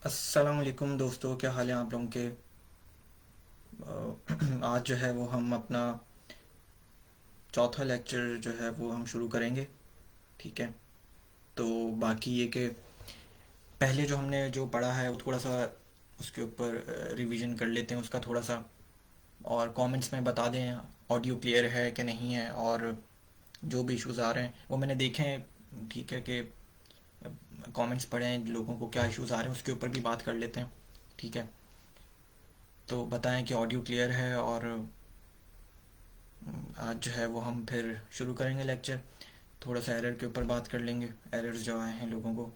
अस्सलाम वालेकुम दोस्तों, क्या हाल है आप लोगों के। आज जो है वो हम अपना चौथा लेक्चर जो है वो हम शुरू करेंगे। ठीक है। तो बाकी ये कि पहले जो हमने जो पढ़ा है वो थोड़ा सा उसके ऊपर रिवीजन कर लेते हैं उसका थोड़ा सा। और कमेंट्स में बता दें ऑडियो क्लियर है कि नहीं है, और जो भी इश्यूज़ आ रहे हैं वो मैंने देखे हैं। ठीक है कि कमेंट्स पढ़े हैं, लोगों को क्या इश्यूज़ आ रहे हैं उसके ऊपर भी बात कर लेते हैं। ठीक है। तो बताएं कि ऑडियो क्लियर है, और आज जो है वो हम फिर शुरू करेंगे लेक्चर। थोड़ा सा एरर के ऊपर बात कर लेंगे, एरर्स जो आए हैं लोगों को।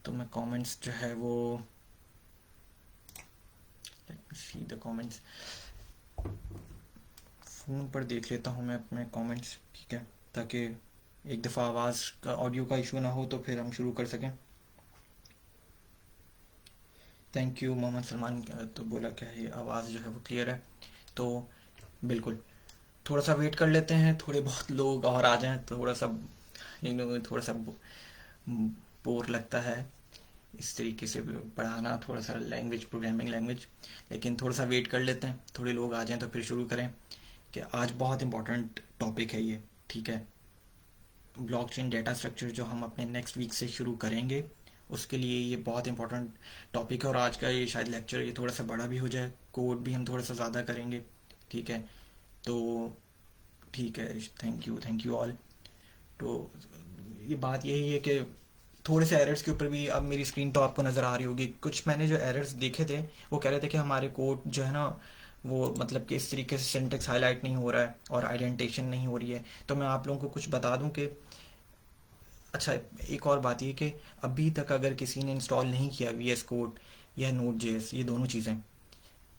तो मैं कमेंट्स जो है वो let me see the comments, phone पर देख लेता हूँ मैं अपने कमेंट्स। ठीक है, ताकि एक दफ़ा आवाज़ का ऑडियो का इशू ना हो तो फिर हम शुरू कर सकें। Thank you Mohammed Salman. तो बोला क्या है, आवाज़ जो है वो क्लियर है। तो बिल्कुल थोड़ा सा वेट कर लेते हैं, थोड़े बहुत लोग और आ जाएं। थोड़ा सा थोड़ा सा बोर लगता है इस तरीके से पढ़ाना, थोड़ा सा लैंग्वेज, प्रोग्रामिंग लैंग्वेज। लेकिन थोड़ा सा वेट कर लेते हैं, थोड़े लोग आ जाएं तो फिर शुरू करें। कि आज बहुत इंपॉर्टेंट टॉपिक है ये। ठीक है। ब्लॉकचेन डेटा स्ट्रक्चर जो हम अपने नेक्स्ट वीक से शुरू करेंगे, उसके लिए ये बहुत इंपॉर्टेंट टॉपिक है। और आज का ये शायद लेक्चर ये थोड़ा सा बड़ा भी हो जाए, कोड भी हम थोड़ा सा ज़्यादा करेंगे। ठीक है। तो ठीक है, थैंक यू ऑल। तो ये बात यही है कि थोड़े से एरर्स के ऊपर भी, अब मेरी स्क्रीन तो आपको नज़र आ रही होगी, कुछ मैंने जो एरर्स देखे थे वो कह रहे थे कि हमारे कोड जो है ना वो मतलब कि इस तरीके से सिंटेक्स हाईलाइट नहीं हो रहा है और आइडेंटिफिकेशन नहीं हो रही है। तो मैं आप लोगों को कुछ बता दूं कि अच्छा, एक और बात ये कि अभी तक अगर किसी ने इंस्टॉल नहीं किया वी एस कोड या नोट जेएस, ये दोनों चीज़ें,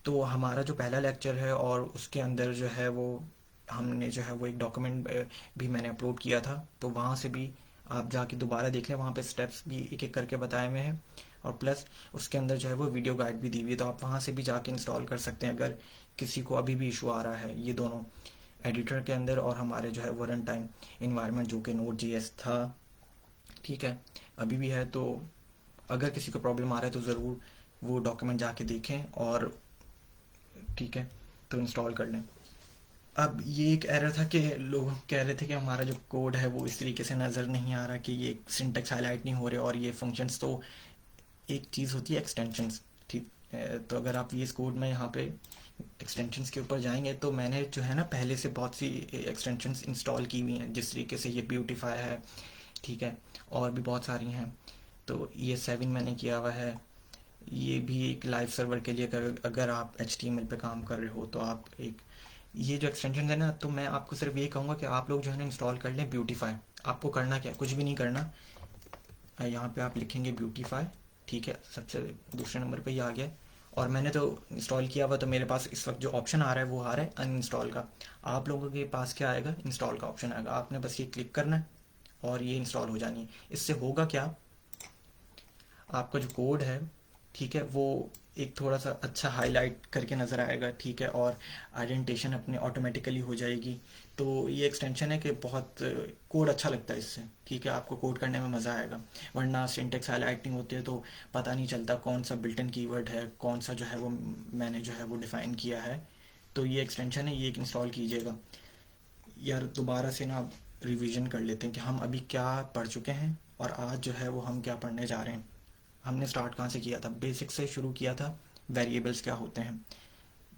तो हमारा जो पहला लेक्चर है और उसके अंदर जो है वो हमने जो है वो एक डॉक्यूमेंट भी मैंने अपलोड किया था, तो वहाँ से भी आप जाके दोबारा देख लें। वहाँ पे स्टेप्स भी एक एक करके बताए हुए हैं, और प्लस उसके अंदर जो है वो वीडियो गाइड भी दी हुई है, तो आप वहाँ से भी जाके इंस्टॉल कर सकते हैं अगर किसी को अभी भी इशू आ रहा है। ये दोनों एडिटर के अंदर और हमारे जो है वो रन टाइम इन्वायरमेंट जो कि नोट जी था। ठीक है, अभी भी है। तो अगर किसी को प्रॉब्लम आ रहा है तो ज़रूर वो डॉक्यूमेंट जाके देखें, और ठीक है, तो इंस्टॉल कर लें। अब ये एक एरर था कि लोग कह रहे थे कि हमारा जो कोड है वो इस तरीके से नज़र नहीं आ रहा, कि ये सिंटेक्स हाईलाइट नहीं हो रहे और ये फंक्शंस। तो एक चीज़ होती है एक्सटेंशंस। ठीक तो अगर आप वी एस कोड में यहाँ पे एक्सटेंशंस के ऊपर जाएंगे, तो मैंने जो है ना पहले से बहुत सी एक्सटेंशंस इंस्टॉल की हुई हैं, जिस तरीके से ये ब्यूटीफाई है। ठीक है। और भी बहुत सारी हैं। तो ये 7 मैंने किया हुआ है। ये भी एक लाइव सर्वर के लिए, अगर आप एच टी एम एल पे काम कर रहे हो तो आप एक ये जो एक्सटेंशन है ना, तो मैं आपको सिर्फ ये कहूँगा कि आप लोग जो है ना इंस्टॉल कर लें ब्यूटीफाई। आपको करना क्या है, कुछ भी नहीं करना। यहाँ पे आप लिखेंगे ब्यूटीफाई। ठीक है, सबसे दूसरे नंबर पे ही आ गया। और मैंने तो इंस्टॉल किया हुआ, तो मेरे पास इस वक्त जो ऑप्शन आ रहा है वो आ रहा है अनइंस्टॉल का। आप लोगों के पास क्या आएगा, इंस्टॉल का ऑप्शन आएगा। आपने बस ये क्लिक करना है और ये इंस्टॉल हो जानी है। इससे होगा क्या, आपका जो कोड है, ठीक है, वो एक थोड़ा सा अच्छा हाईलाइट करके नज़र आएगा। ठीक है, और आइडेंटिफिकेशन अपने ऑटोमेटिकली हो जाएगी। तो ये एक्सटेंशन है कि बहुत कोड अच्छा लगता है इससे। ठीक है, आपको कोड करने में मज़ा आएगा। वरना सिंटेक्स हाईलाइट नहीं होती है तो पता नहीं चलता कौन सा बिल्टन कीवर्ड है, कौन सा जो है वो मैंने जो है वो डिफ़ाइन किया है। तो ये एक्सटेंशन है, ये एक इंस्टॉल कीजिएगा। यार दोबारा से ना रिवीजन कर लेते हैं कि हम अभी क्या पढ़ चुके हैं और आज जो है वो हम क्या पढ़ने जा रहे हैं। हमने स्टार्ट कहाँ से किया था, बेसिक से शुरू किया था। वेरिएबल्स क्या होते हैं।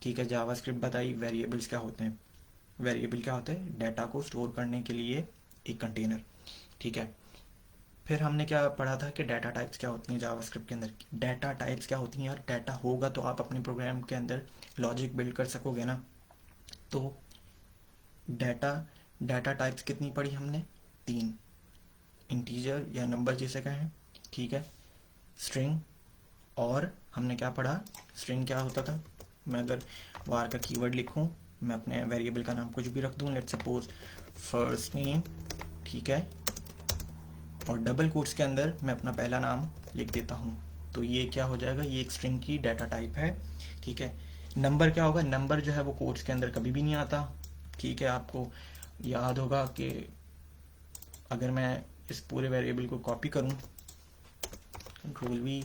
ठीक है, जावास्क्रिप्ट बताई वेरिएबल्स क्या होते हैं। वेरिएबल क्या होता है, डाटा को स्टोर करने के लिए एक कंटेनर। ठीक है। फिर हमने क्या पढ़ा था कि डाटा टाइप्स क्या होती हैं जावास्क्रिप्ट के अंदर। डाटा टाइप्स क्या होती हैं यार, डाटा होगा तो आप अपने प्रोग्राम के अंदर लॉजिक बिल्ड कर सकोगे ना। तो डाटा डाटा टाइप्स कितनी पढ़ी हमने, 3। इंटीजर या नंबर जिसे कहें। ठीक है। स्ट्रिंग, और हमने क्या पढ़ा, स्ट्रिंग क्या होता था, मैं अगर वार का कीवर्ड लिखूं, मैं अपने वेरिएबल का नाम कुछ भी रख दूं, लेट्स सपोज फर्स्ट नेम। ठीक है, और डबल कोट्स के अंदर मैं अपना पहला नाम लिख देता हूं। तो ये क्या हो जाएगा, ये एक स्ट्रिंग की डाटा टाइप है। ठीक है। नंबर क्या होगा, नंबर जो है वो कोट्स के अंदर कभी भी नहीं आता। ठीक है, आपको याद होगा कि अगर मैं इस पूरे वेरिएबल को कॉपी करूं, कंट्रोल वी,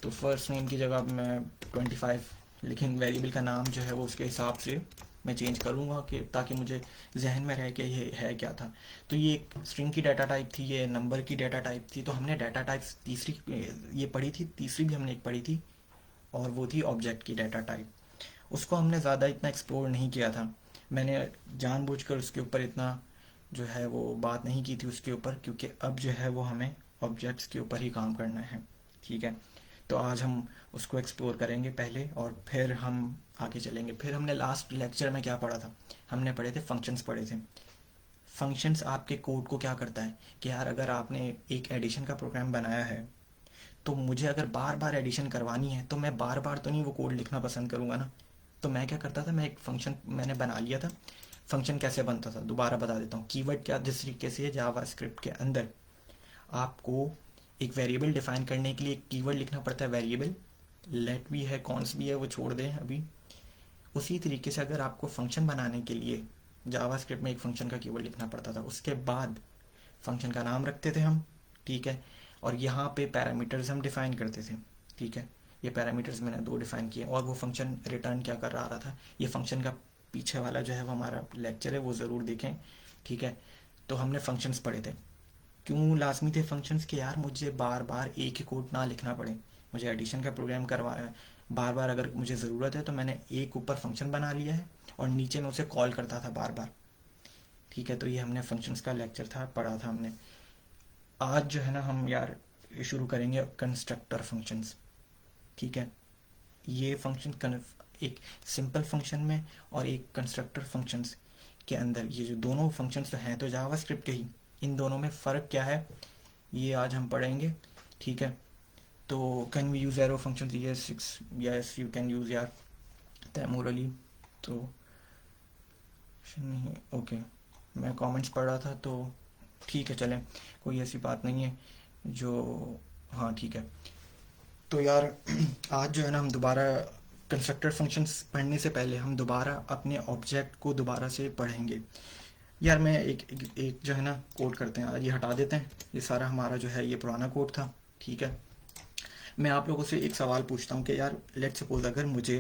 तो फर्स्ट नेम की जगह मैं 25, लेकिन वेरिएबल का नाम जो है वो उसके हिसाब से मैं चेंज करूँगा कि ताकि मुझे जहन में रहे कि ये है क्या था। तो ये एक स्ट्रिंग की डाटा टाइप थी, ये नंबर की डाटा टाइप थी। तो हमने डाटा टाइप्स तीसरी ये पढ़ी थी, तीसरी भी हमने एक पढ़ी थी, और वो थी ऑब्जेक्ट की डाटा टाइप। उसको हमने ज़्यादा इतना एक्सप्लोर नहीं किया था। मैंने जानबूझकर उसके ऊपर इतना जो है वो बात नहीं की थी उसके ऊपर, क्योंकि अब जो है वो हमें ऑब्जेक्ट्स के ऊपर ही काम करना है। ठीक है, तो आज हम उसको एक्सप्लोर करेंगे पहले, और फिर हम आगे चलेंगे। फिर हमने लास्ट लेक्चर में क्या पढ़ा था, हमने पढ़े थे फंक्शंस पढ़े थे। फंक्शंस आपके कोड को क्या करता है कि यार अगर आपने एक एडिशन का प्रोग्राम बनाया है, तो मुझे अगर बार बार एडिशन करवानी है तो मैं बार बार तो नहीं वो कोड लिखना पसंद करूँगा ना। तो मैं क्या करता था, मैं एक फंक्शन मैंने बना लिया था। फंक्शन कैसे बनता था दोबारा बता देता हूँ। कीवर्ड क्या, जिस तरीके से जावा स्क्रिप्ट के अंदर आपको एक वेरिएबल डिफाइन करने के लिए एक कीवर्ड लिखना पड़ता है, वेरिएबल। लेट भी है, कॉन्स भी है, वो छोड़ दें अभी। उसी तरीके से अगर आपको फंक्शन बनाने के लिए जावा स्क्रिप्ट में एक फंक्शन का कीवर्ड लिखना पड़ता था, उसके बाद फंक्शन का नाम रखते थे हम। ठीक है, और यहाँ पे पैरामीटर्स हम डिफाइन करते थे। ठीक है, ये पैरामीटर्स मैंने दो डिफाइन किए, और वो फंक्शन रिटर्न क्या कर रहा था। ये फंक्शन का पीछे वाला जो है वो हमारा लेक्चर है, वो ज़रूर देखें। ठीक है, तो हमने फंक्शंस पढ़े थे। क्यों लाजमी थे फंक्शंस कि यार मुझे बार बार एक ही कोड ना लिखना पड़े। मुझे एडिशन का प्रोग्राम करवा बार बार अगर मुझे ज़रूरत है तो मैंने एक ऊपर फंक्शन बना लिया है, और नीचे में उसे कॉल करता था बार बार। ठीक है, तो ये हमने फंक्शंस का लेक्चर था, पढ़ा था हमने। आज जो है ना हम यार शुरू करेंगे कंस्ट्रक्टर फंक्शंस। ठीक है, ये फंक्शन एक सिंपल फंक्शन में और एक कंस्ट्रक्टर फंक्शंस के अंदर, ये जो दोनों फंक्शंस तो हैं तो जावास्क्रिप्ट के ही, इन दोनों में फ़र्क क्या है ये आज हम पढ़ेंगे। ठीक है, तो can we use arrow function, yes yes you can use यार, तैमूरली। तो नहीं, ओके, मैं कमेंट्स पढ़ रहा था तो ठीक है, चलें, कोई ऐसी बात नहीं है जो, हाँ ठीक है। तो यार आज जो है ना हम दोबारा कंस्ट्रक्टर फंक्शंस पढ़ने से पहले हम दोबारा अपने ऑब्जेक्ट को दोबारा से पढ़ेंगे। यार मैं एक जो है ना कोड करते हैं, ये हटा देते हैं, ये सारा हमारा जो है ये पुराना कोड था। ठीक है, मैं आप लोगों से एक सवाल पूछता हूँ कि यार लेट सपोज अगर मुझे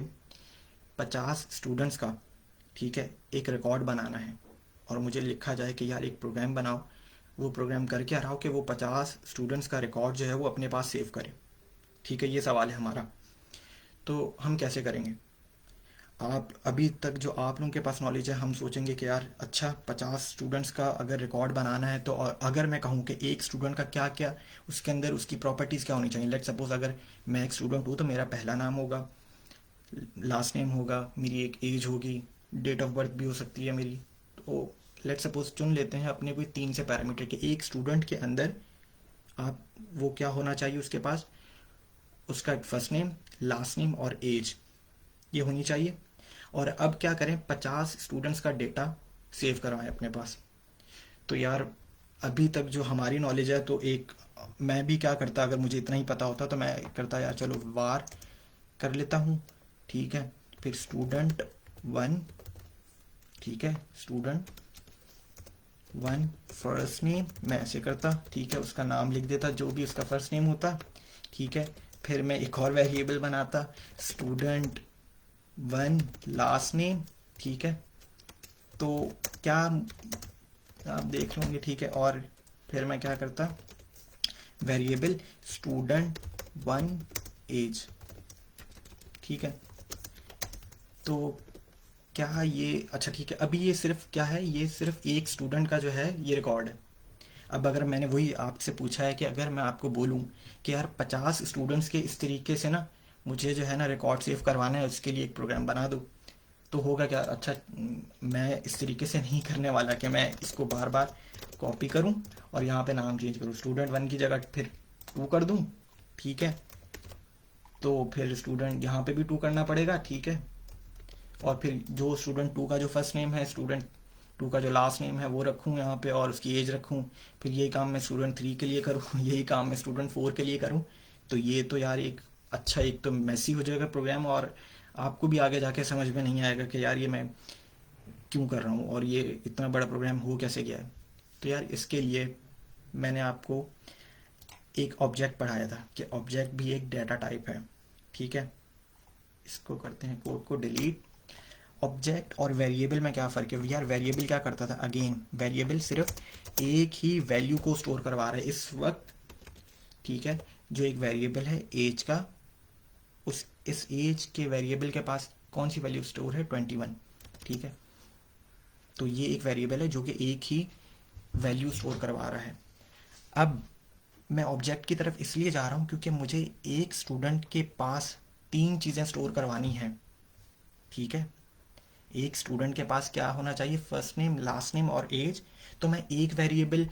50 स्टूडेंट्स का, ठीक है, एक रिकॉर्ड बनाना है, और मुझे लिखा जाए कि यार एक प्रोग्राम बनाओ, वो प्रोग्राम करके आ रहा हो कि वो 50 स्टूडेंट्स का रिकॉर्ड जो है वो अपने पास सेव करे। ठीक है, ये सवाल है हमारा। तो हम कैसे करेंगे। आप अभी तक जो आप लोगों के पास नॉलेज है, हम सोचेंगे कि यार अच्छा 50 स्टूडेंट्स का अगर रिकॉर्ड बनाना है, तो अगर मैं कहूँ कि एक स्टूडेंट का क्या क्या उसके अंदर उसकी प्रॉपर्टीज़ क्या होनी चाहिए। लेट सपोज अगर मैं एक स्टूडेंट हूँ तो मेरा पहला नाम होगा, लास्ट नेम होगा, मेरी एक एज होगी, डेट ऑफ बर्थ भी हो सकती है मेरी। तो लेट सपोज चुन लेते हैं अपने कोई 3 से पैरामीटर के, एक स्टूडेंट के अंदर आप वो क्या होना चाहिए उसके पास, उसका फर्स्ट नेम, लास्ट नेम और एज, ये होनी चाहिए। और अब क्या करें, 50 स्टूडेंट्स का डेटा सेव करवाएं अपने पास। तो यार अभी तक जो हमारी नॉलेज है, तो एक मैं भी क्या करता, अगर मुझे इतना ही पता होता तो मैं करता यार चलो वार कर लेता हूँ। ठीक है, फिर स्टूडेंट 1, ठीक है, स्टूडेंट 1 फर्स्ट नेम, मैं ऐसे करता। ठीक है, उसका नाम लिख देता जो भी उसका फर्स्ट नेम होता। ठीक है, फिर मैं एक और वेरिएबल बनाता, स्टूडेंट 1 लास्ट नेम। ठीक है, तो क्या आप देख लोगे। ठीक है, और फिर मैं क्या करता, वेरिएबल स्टूडेंट 1 एज। ठीक है, तो क्या ये अच्छा ठीक है, अभी ये सिर्फ क्या है, ये सिर्फ एक स्टूडेंट का जो है ये रिकॉर्ड है। अब अगर मैंने वही आपसे पूछा है कि अगर मैं आपको बोलूं कि यार 50 स्टूडेंट्स के इस तरीके से ना मुझे जो है ना रिकॉर्ड सेव करवाना है, उसके लिए एक प्रोग्राम बना दो, तो होगा क्या। अच्छा मैं इस तरीके से नहीं करने वाला कि मैं इसको बार बार कॉपी करूं और यहाँ पे नाम चेंज करूं, स्टूडेंट 1 की जगह फिर 2 कर दूं। ठीक है, तो फिर स्टूडेंट यहाँ पे भी 2 करना पड़ेगा। ठीक है, और फिर जो स्टूडेंट 2 का जो फर्स्ट नेम है, स्टूडेंट 2 का जो लास्ट नेम है वो रखूँ यहाँ पे, और उसकी एज रखूँ। फिर यही काम मैं स्टूडेंट 3 के लिए करूँ, यही काम मैं स्टूडेंट 4 के लिए करूँ। तो ये तो यार एक अच्छा, एक तो मैसी हो जाएगा प्रोग्राम, और आपको भी आगे जाके समझ में नहीं आएगा कि यार ये मैं क्यों कर रहा हूँ और ये इतना बड़ा प्रोग्राम हो कैसे गया है। तो यार इसके लिए मैंने आपको एक ऑब्जेक्ट पढ़ाया था कि ऑब्जेक्ट भी एक डेटा टाइप है, ठीक है। इसको करते हैं कोड को डिलीट। ऑब्जेक्ट और वेरिएबल में क्या फ़र्क है यार? वेरिएबल क्या करता था? अगेन वेरिएबल सिर्फ एक ही वैल्यू को स्टोर करवा रहा है इस वक्त, ठीक है। जो एक वेरिएबल है एज का, उस इस एज के वेरिएबल के पास कौन सी वैल्यू स्टोर है? 21, ठीक है। तो ये एक वेरिएबल है जो कि एक ही वैल्यू स्टोर करवा रहा है। अब मैं ऑब्जेक्ट की तरफ इसलिए जा रहा हूँ क्योंकि मुझे एक स्टूडेंट के पास तीन चीज़ें स्टोर करवानी हैं, ठीक है। एक स्टूडेंट के पास क्या होना चाहिए? फर्स्ट नेम, लास्ट नेम और एज। तो मैं एक वेरिएबल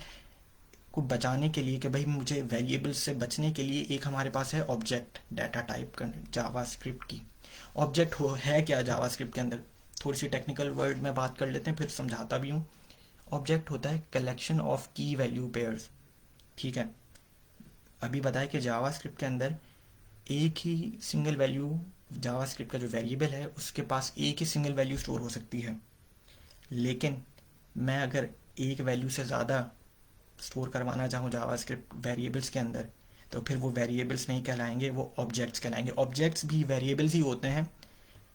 को बचाने के लिए, कि भाई मुझे वेरिएबल से बचने के लिए, एक हमारे पास है ऑब्जेक्ट डाटा टाइप का जावास्क्रिप्ट की। ऑब्जेक्ट हो है क्या जावास्क्रिप्ट के अंदर? थोड़ी सी टेक्निकल वर्ड में बात कर लेते हैं, फिर समझाता भी हूँ। ऑब्जेक्ट होता है collection of key value pairs, ठीक है। अभी बताया कि जावास्क्रिप्ट के अंदर एक ही सिंगल वैल्यू, जावास्क्रिप्ट का जो वेरिएबल है उसके पास एक ही सिंगल वैल्यू स्टोर हो सकती है। लेकिन मैं अगर एक वैल्यू से ज़्यादा स्टोर करवाना चाहूँ जावास्क्रिप्ट वेरिएबल्स के अंदर, तो फिर वो वेरिएबल्स नहीं कहलाएंगे, वो ऑब्जेक्ट्स कहलाएंगे। ऑब्जेक्ट्स भी वेरिएबल्स ही होते हैं,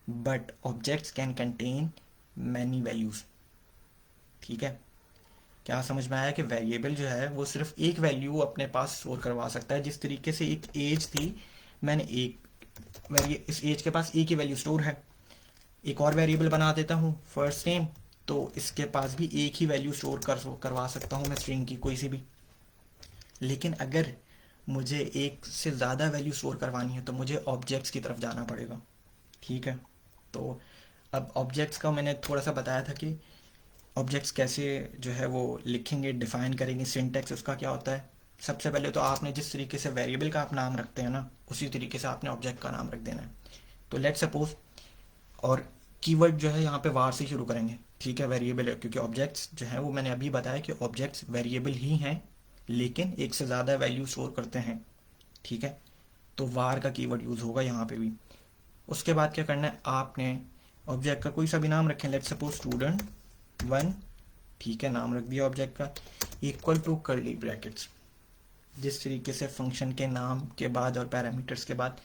but objects can contain many values, ठीक है। क्या समझ में आया कि वेरिएबल जो है वो सिर्फ एक वैल्यू अपने पास स्टोर करवा सकता है। जिस तरीके से एक एज थी, मैंने इस एज के पास एक ही वैल्यू स्टोर है। एक और वेरिएबल बना देता हूँ फर्स्ट नेम, तो इसके पास भी एक ही वैल्यू स्टोर करवा सकता हूँ मैं, स्ट्रिंग की कोई सी भी। लेकिन अगर मुझे एक से ज़्यादा वैल्यू स्टोर करवानी है तो मुझे ऑब्जेक्ट्स की तरफ जाना पड़ेगा, ठीक है। तो अब ऑब्जेक्ट्स का मैंने थोड़ा सा बताया था कि ऑब्जेक्ट्स कैसे जो है वो लिखेंगे, डिफाइन करेंगे, सिंटैक्स उसका क्या होता है। सबसे पहले तो आपने जिस तरीके से वेरिएबल का आप नाम रखते हैं ना, उसी तरीके से आपने ऑब्जेक्ट का नाम रख देना है। तो लेट सपोज, और कीवर्ड जो है यहाँ पे वार से शुरू करेंगे, ठीक है। वेरिएबल है क्योंकि ऑब्जेक्ट्स जो है वो मैंने अभी बताया कि ऑब्जेक्ट्स वेरिएबल ही हैं, लेकिन एक से ज़्यादा वैल्यू स्टोर करते हैं, ठीक है। तो वार का कीवर्ड यूज़ होगा यहाँ पे भी। उसके बाद क्या करना है, आपने ऑब्जेक्ट का कोई सा भी नाम रखें, लेट सपोज स्टूडेंट 1, ठीक है, नाम रख दिया ऑब्जेक्ट का, इक्वल टू कर्ली ब्रैकेट्स। जिस तरीके से फंक्शन के नाम के बाद और पैरामीटर्स के बाद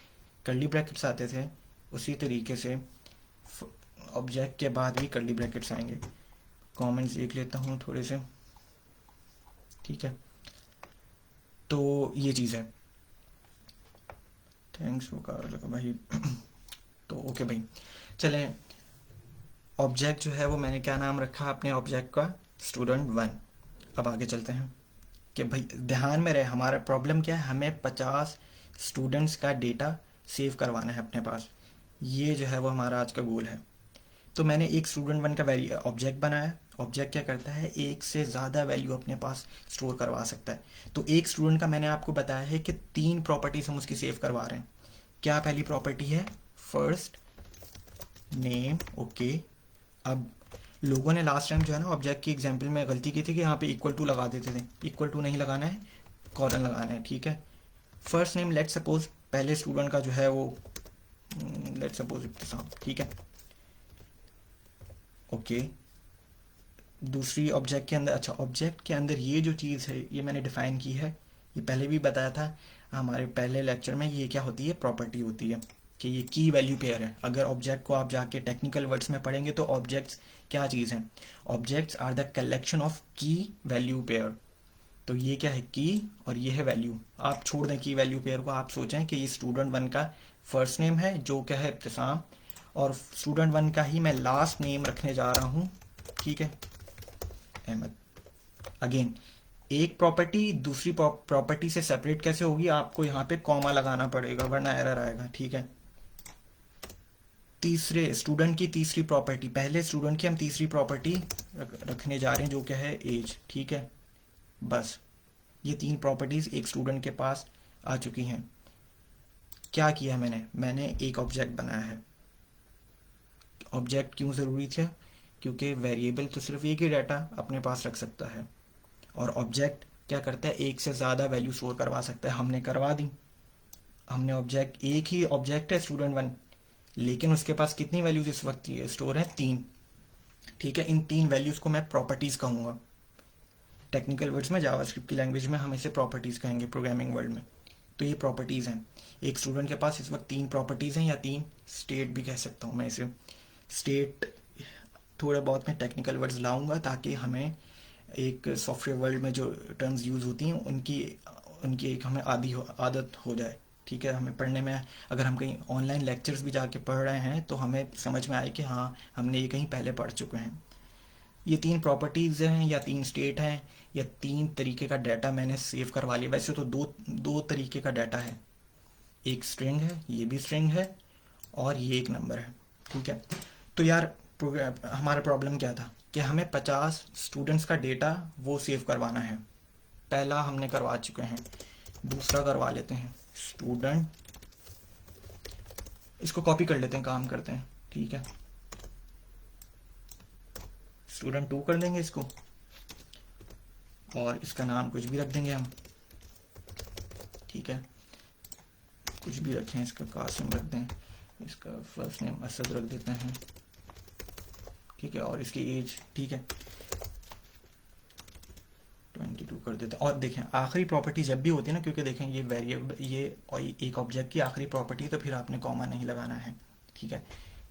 कर्ली ब्रैकेट्स आते थे, उसी तरीके से ऑब्जेक्ट के बाद भी कर्ली ब्रैकेट्स आएंगे। कमेंट्स देख लेता हूँ थोड़े से, ठीक है। तो ये चीज़ है। थैंक्स भाई। तो ओके भाई, चलें। ऑब्जेक्ट जो है वो मैंने क्या नाम रखा अपने ऑब्जेक्ट का? स्टूडेंट 1। अब आगे चलते हैं कि भाई ध्यान में रहे, हमारा प्रॉब्लम क्या है, हमें 50 स्टूडेंट्स का डेटा सेव करवाना है अपने पास। ये जो है वो हमारा आज का गोल है। तो मैंने एक स्टूडेंट 1 का ऑब्जेक्ट बनाया। ऑब्जेक्ट क्या करता है? एक से ज़्यादा वैल्यू अपने पास स्टोर करवा सकता है। तो एक स्टूडेंट का मैंने आपको बताया है कि 3 प्रॉपर्टीज हम उसकी सेव करवा रहे हैं। क्या पहली प्रॉपर्टी है? First name, okay. अब लोगों ने लास्ट टाइम जो है ना ऑब्जेक्ट की एग्जांपल में गलती की थी कि यहाँ पे इक्वल टू लगा देते थे। इक्वल टू नहीं लगाना है, कॉलन लगाना है, ठीक है। फर्स्ट नेम लेट सपोज पहले स्टूडेंट का जो है वो लेट सपोज इब्तिसाम, ठीक है, ओके। दूसरी ऑब्जेक्ट के अंदर, अच्छा ऑब्जेक्ट के अंदर ये जो चीज़ है ये मैंने डिफाइन की है, ये पहले भी बताया था हमारे पहले लेक्चर में। ये क्या होती है? प्रॉपर्टी होती है कि ये की वैल्यू पेयर है। अगर ऑब्जेक्ट को आप जाके टेक्निकल वर्ड्स में पढ़ेंगे तो ऑब्जेक्ट्स क्या चीज़ हैं? Objects are the collection of key value pair. तो ये क्या है? की, और ये है वैल्यू। आप छोड़ दें की वैल्यू पेयर को, आप सोचें कि ये स्टूडेंट 1 का फर्स्ट नेम है जो क्या है? इब्तिसाम। और स्टूडेंट 1 का ही मैं लास्ट नेम रखने जा रहा हूँ, ठीक है, अहमद। अगेन एक प्रॉपर्टी दूसरी प्रॉपर्टी से सेपरेट कैसे होगी? आपको यहाँ पे कॉमा लगाना पड़ेगा वरना एरर आएगा, ठीक है। तीसरे स्टूडेंट की तीसरी प्रॉपर्टी, पहले स्टूडेंट की हम तीसरी प्रॉपर्टी रखने जा रहे हैं जो क्या है? एज, ठीक है। बस ये 3 प्रॉपर्टीज एक स्टूडेंट के पास आ चुकी हैं। क्या किया मैंने एक ऑब्जेक्ट बनाया है। ऑब्जेक्ट क्यों ज़रूरी था? क्योंकि वेरिएबल तो सिर्फ एक ही डाटा अपने पास रख सकता है, और ऑब्जेक्ट क्या करता है? एक से ज़्यादा वैल्यू स्टोर करवा सकता है। हमने करवा दी। हमने ऑब्जेक्ट, एक ही ऑब्जेक्ट है स्टूडेंट 1, लेकिन उसके पास कितनी वैल्यूज इस वक्त स्टोर है? 3, ठीक है। इन 3 वैल्यूज़ को मैं प्रॉपर्टीज़ कहूँगा। टेक्निकल वर्ड्स में, जावास्क्रिप्ट की लैंग्वेज में हम इसे प्रॉपर्टीज़ कहेंगे प्रोग्रामिंग वर्ल्ड में। तो ये प्रॉपर्टीज़ हैं। एक स्टूडेंट के पास इस वक्त 3 प्रॉपर्टीज़ हैं, या 3 स्टेट भी कह सकता हूँ मैं इसे। स्टेट थोड़ा बहुत मैं टेक्निकल वर्ड्स लाऊंगा ताकि हमें एक सॉफ्टवेयर वर्ल्ड में जो टर्म्स यूज़ होती हैं उनकी उनकी एक हमें आदत हो जाए। ठीक है, हमें पढ़ने में, अगर हम कहीं ऑनलाइन लेक्चर्स भी जाके पढ़ रहे हैं तो हमें समझ में आए कि हाँ हमने ये कहीं पहले पढ़ चुके हैं। ये 3 प्रॉपर्टीज़ हैं या 3 स्टेट हैं या 3 तरीके का डाटा मैंने सेव करवा लिया। वैसे तो दो दो तरीके का डाटा है, एक स्ट्रिंग है, ये भी स्ट्रिंग है, और ये एक नंबर है। ठीक है, तो यार हमारा प्रॉब्लम क्या था कि हमें 50 स्टूडेंट्स का डेटा वो सेव करवाना है। पहला हमने करवा चुके हैं, दूसरा करवा लेते हैं स्टूडेंट, इसको कॉपी कर लेते हैं, काम करते हैं। ठीक है, स्टूडेंट 2 कर देंगे इसको, और इसका नाम कुछ भी रख देंगे हम। ठीक है, कुछ भी रखें, इसका कासिम रख दें, इसका फर्स्ट नेम असद रख देते हैं। ठीक है, और इसकी एज, ठीक है, 22 कर देते हैं। और देखें आखिरी प्रॉपर्टी जब भी होती है ना, क्योंकि देखें ये वेरिएबल, ये और एक ऑब्जेक्ट की आखिरी प्रॉपर्टी, तो फिर आपने कॉमा नहीं लगाना है। ठीक है,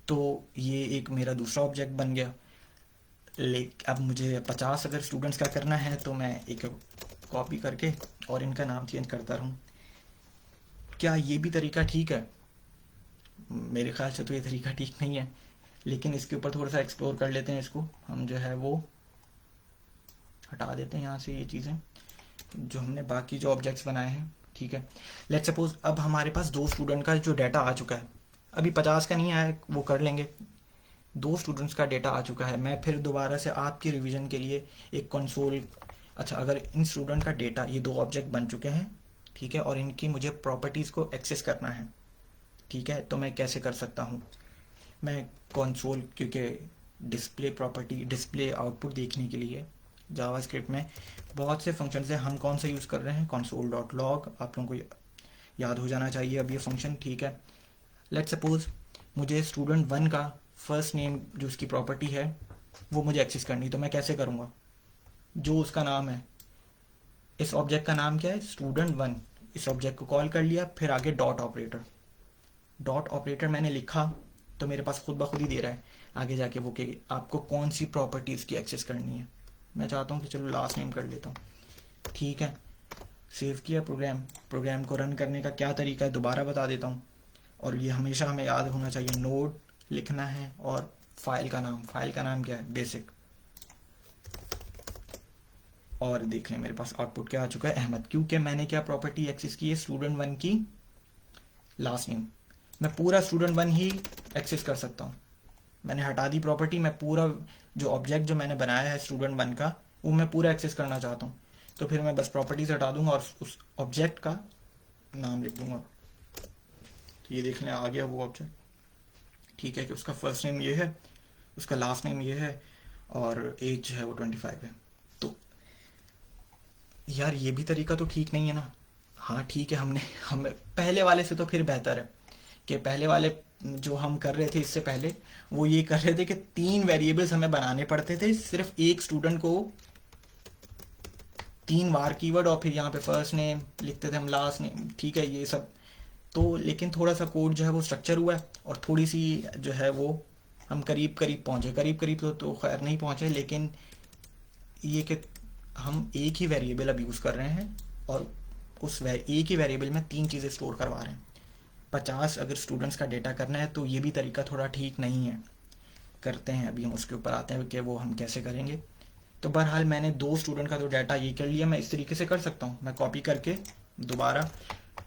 तो ये एक मेरा दूसरा ऑब्जेक्ट बन गया। अब मुझे 50 अगर स्टूडेंट्स का करना है तो मैं एक कॉपी करके और इनका नाम चेंज करता रहूँ। क्या ये भी तरीका ठीक है? मेरे ख्याल से तो ये तरीका ठीक नहीं है, लेकिन इसके ऊपर थोड़ा सा एक्सप्लोर कर लेते हैं। इसको हम जो है वो हटा देते हैं यहाँ से, ये चीज़ें जो हमने बाकी जो ऑब्जेक्ट्स बनाए हैं। ठीक है, लेट्स सपोज अब हमारे पास 2 स्टूडेंट का जो डाटा आ चुका है, अभी 50 का नहीं आया, वो कर लेंगे। 2 स्टूडेंट्स का डेटा आ चुका है, मैं फिर दोबारा से आपकी रिवीजन के लिए एक कंसोल, अच्छा अगर इन स्टूडेंट का डेटा, ये 2 ऑब्जेक्ट बन चुके हैं, ठीक है, और इनकी मुझे प्रॉपर्टीज़ को एक्सेस करना है। ठीक है, तो मैं कैसे कर सकता हूँ? मैं कंसोल, क्योंकि डिस्प्ले प्रॉपर्टी, डिस्प्ले आउटपुट देखने के लिए जावास्क्रिप्ट में बहुत से फंक्शन है। हम कौन सा यूज़ कर रहे हैं? console.log, आप लोगों को याद हो जाना चाहिए अब ये फंक्शन। ठीक है, लेट्स सपोज मुझे स्टूडेंट 1 का फर्स्ट नेम जो उसकी प्रॉपर्टी है वो मुझे एक्सेस करनी, तो मैं कैसे करूँगा? जो उसका नाम है, इस ऑब्जेक्ट का नाम क्या है? स्टूडेंट 1। इस ऑब्जेक्ट को कॉल कर लिया, फिर आगे डॉट ऑपरेटर, डॉट ऑपरेटर मैंने लिखा तो मेरे पास खुद ब खुद ही दे रहा है आगे जाके वो कि आपको कौन सी प्रॉपर्टीज़ की एक्सेस करनी है। मैं चाहता हूँ कि चलो लास्ट नेम कर लेता हूँ। ठीक है, सेव किया प्रोग्राम। प्रोग्राम को रन करने का क्या तरीका है दोबारा बता देता हूँ, और ये हमेशा हमें याद होना चाहिए, नोड लिखना है और फाइल का नाम, फाइल का नाम क्या है? बेसिक। और देख लें मेरे पास आउटपुट क्या आ चुका है? अहमद, क्योंकि मैंने क्या प्रॉपर्टी एक्सेस की है? स्टूडेंट 1 की लास्ट नेम। मैं पूरा स्टूडेंट 1 ही एक्सेस कर सकता हूँ, मैंने हटा दी प्रॉपर्टी। मैं पूरा जो ऑब्जेक्ट जो मैंने बनाया है स्टूडेंट 1 का, वो मैं पूरा एक्सेस करना चाहता हूँ, तो फिर मैं बस प्रॉपर्टीज हटा दूंगा और उस ऑब्जेक्ट का नाम लिख दूंगा। तो ये देख लें आ गया वो ऑब्जेक्ट। ठीक है, कि उसका फर्स्ट नेम ये है, उसका लास्ट नेम ये है, और एज जो है वो 25 है। तो यार ये भी तरीका तो ठीक नहीं है ना। हाँ ठीक है, हमें पहले वाले से तो फिर बेहतर है कि पहले वाले जो हम कर रहे थे इससे पहले, वो ये कर रहे थे कि 3 वेरिएबल्स हमें बनाने पड़ते थे सिर्फ एक स्टूडेंट को, 3 बार कीवर्ड, और फिर यहाँ पे फर्स्ट नेम लिखते थे हम, लास्ट नेम। ठीक है, ये सब तो, लेकिन थोड़ा सा कोड जो है वो स्ट्रक्चर हुआ है, और थोड़ी सी जो है वो हम करीब करीब पहुँचे। करीब करीब तो खैर नहीं पहुँचे, लेकिन ये कि हम एक ही वेरिएबल अब यूज़ कर रहे हैं, और एक ही वेरिएबल में 3 चीज़ें स्टोर करवा रहे हैं। 50 अगर स्टूडेंट्स का डेटा करना है तो ये भी तरीका थोड़ा ठीक नहीं है। करते हैं अभी हम उसके ऊपर आते हैं कि वो हम कैसे करेंगे। तो बहरहाल मैंने 2 स्टूडेंट का तो डाटा ये कर लिया, मैं इस तरीके से कर सकता हूँ, मैं कॉपी करके दोबारा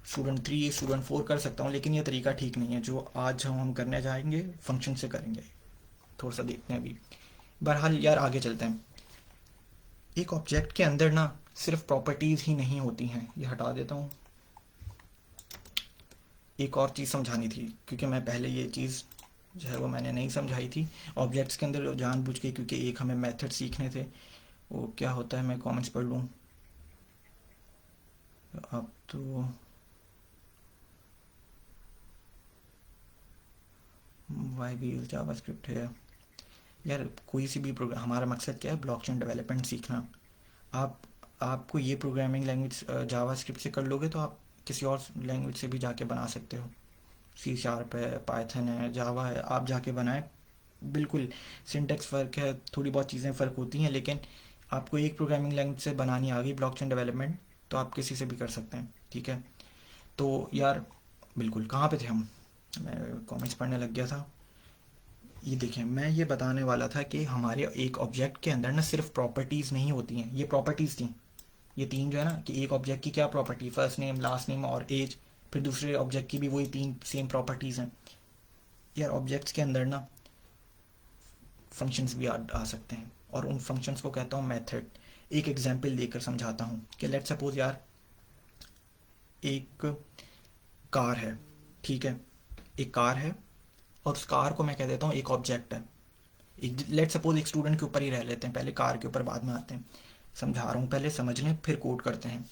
स्टूडेंट 3 स्टूडेंट 4 कर सकता हूँ, लेकिन ये तरीका ठीक नहीं है जो आज हम करने जाएंगे, फंक्शन से करेंगे। थोड़ा सा देखते हैं अभी। बहरहाल यार आगे चलते हैं। एक ऑब्जेक्ट के अंदर ना सिर्फ प्रॉपर्टीज़ ही नहीं होती हैं, ये हटा देता हूँ। एक और चीज़ समझानी थी, क्योंकि मैं पहले ये चीज़ जो है वो मैंने नहीं समझाई थी ऑब्जेक्ट्स के अंदर जानबूझ के, क्योंकि एक हमें मेथड सीखने थे। वो क्या होता है, मैं कमेंट्स पढ़ लूँ अब तो। वाई भी यूज जावास्क्रिप्ट है यार, कोई सी भी प्रोग्राम, हमारा मकसद क्या है? ब्लॉकचेन डेवलपमेंट सीखना। आप आपको ये प्रोग्रामिंग लैंग्वेज जावास्क्रिप्ट से कर लोगे तो आप किसी और लैंग्वेज से भी जाके बना सकते हो। सी शार्प है, पाइथन है, जावा है, आप जाके बनाएं। बिल्कुल सिंटेक्स फ़र्क है, थोड़ी बहुत चीज़ें फ़र्क होती हैं, लेकिन आपको एक प्रोग्रामिंग लैंग्वेज से बनानी आ गई ब्लॉकचेन डेवलपमेंट तो आप किसी से भी कर सकते हैं। ठीक है, तो यार बिल्कुल कहाँ पे थे हम? मैं कमेंट्स पढ़ने लग गया था। ये देखिए, मैं ये बताने वाला था कि हमारे एक ऑब्जेक्ट के अंदर ना सिर्फ प्रॉपर्टीज़ नहीं होती हैं। ये प्रॉपर्टीज़ थी, ये तीन जो है ना, कि एक ऑब्जेक्ट की क्या property, first name, last name और एज, फिर दूसरे ऑब्जेक्ट की भी वही तीन सेम प्रॉपर्टीज़ हैं। यार ऑब्जेक्ट्स के अंदर ना फंक्शंस भी आ सकते हैं, और उन फंक्शंस को कहता हूँ मेथड। एक एग्जांपल देकर समझाता हूँ कि लेट्स सपोज यार एक कार है। ठीक है, एक कार है और उस कार को मैं कह देता हूँ एक ऑब्जेक्ट है। लेट्स सपोज एक स्टूडेंट के ऊपर ही रह लेते हैं, पहले कार के ऊपर बाद में आते हैं। समझा रहा हूँ, पहले समझ लें फिर कोड करते हैं।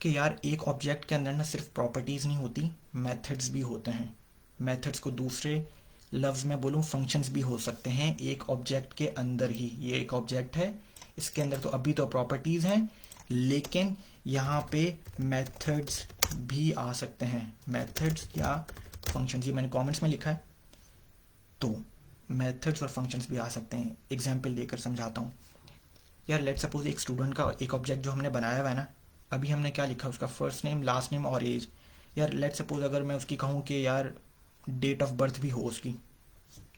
कि यार एक ऑब्जेक्ट के अंदर ना सिर्फ प्रॉपर्टीज़ नहीं होती, मेथड्स भी होते हैं। मेथड्स को दूसरे लफ्ज़ में बोलूँ, फंक्शंस भी हो सकते हैं एक ऑब्जेक्ट के अंदर ही। ये एक ऑब्जेक्ट है, इसके अंदर तो अभी तो प्रॉपर्टीज़ हैं, लेकिन यहाँ पे मेथड्स भी आ सकते हैं। मेथड्स या फंक्शंस, ये मैंने कमेंट्स में लिखा है। तो मेथड्स और फंक्शंस भी आ सकते हैं। एग्जाम्पल देकर समझाता हूँ। यार लेट सपोज एक स्टूडेंट का एक ऑब्जेक्ट जो हमने बनाया हुआ है ना, अभी हमने क्या लिखा, उसका फर्स्ट नेम, लास्ट नेम और एज। यार लेट सपोज अगर मैं उसकी कहूँ कि यार डेट ऑफ बर्थ भी हो उसकी,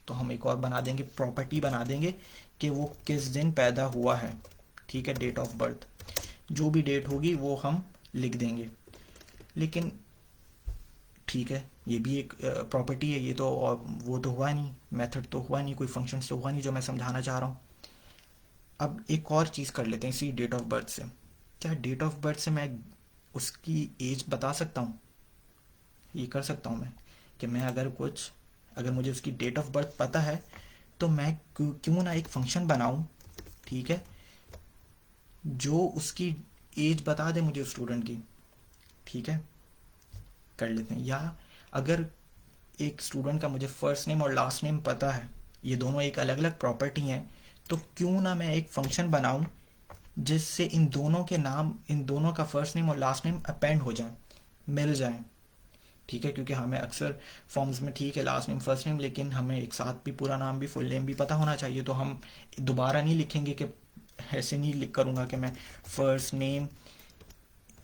तो हम एक और बना देंगे, प्रॉपर्टी बना देंगे कि वो किस दिन पैदा हुआ है। ठीक है, डेट ऑफ बर्थ, जो भी डेट होगी वो हम लिख देंगे। लेकिन ठीक है, ये भी एक प्रॉपर्टी है, ये तो, और वो तो हुआ नहीं, मेथड तो हुआ नहीं, कोई फंक्शन तो हुआ नहीं जो मैं समझाना चाह रहा हूँ। अब एक और चीज़ कर लेते हैं इसी डेट ऑफ बर्थ से। क्या डेट ऑफ बर्थ से मैं उसकी एज बता सकता हूँ? ये कर सकता हूँ मैं कि मैं अगर मुझे उसकी डेट ऑफ बर्थ पता है तो मैं क्यों ना एक फंक्शन बनाऊँ, ठीक है, जो उसकी एज बता दे मुझे, स्टूडेंट की। ठीक है, कर लेते हैं। या अगर एक स्टूडेंट का मुझे फर्स्ट नेम और लास्ट नेम पता है, ये दोनों एक अलग अलग प्रॉपर्टी हैं, तो क्यों ना मैं एक फंक्शन बनाऊं जिससे इन दोनों के नाम, इन दोनों का फर्स्ट नेम और लास्ट नेम अपेंड हो जाए, मिल जाए। ठीक है, क्योंकि हमें अक्सर फॉर्म्स में ठीक है लास्ट नेम फर्स्ट नेम, लेकिन हमें एक साथ भी पूरा नाम भी, फुल नेम भी पता होना चाहिए। तो हम दोबारा नहीं लिखेंगे कि, ऐसे नहीं लिख करूँगा कि मैं फर्स्ट नेम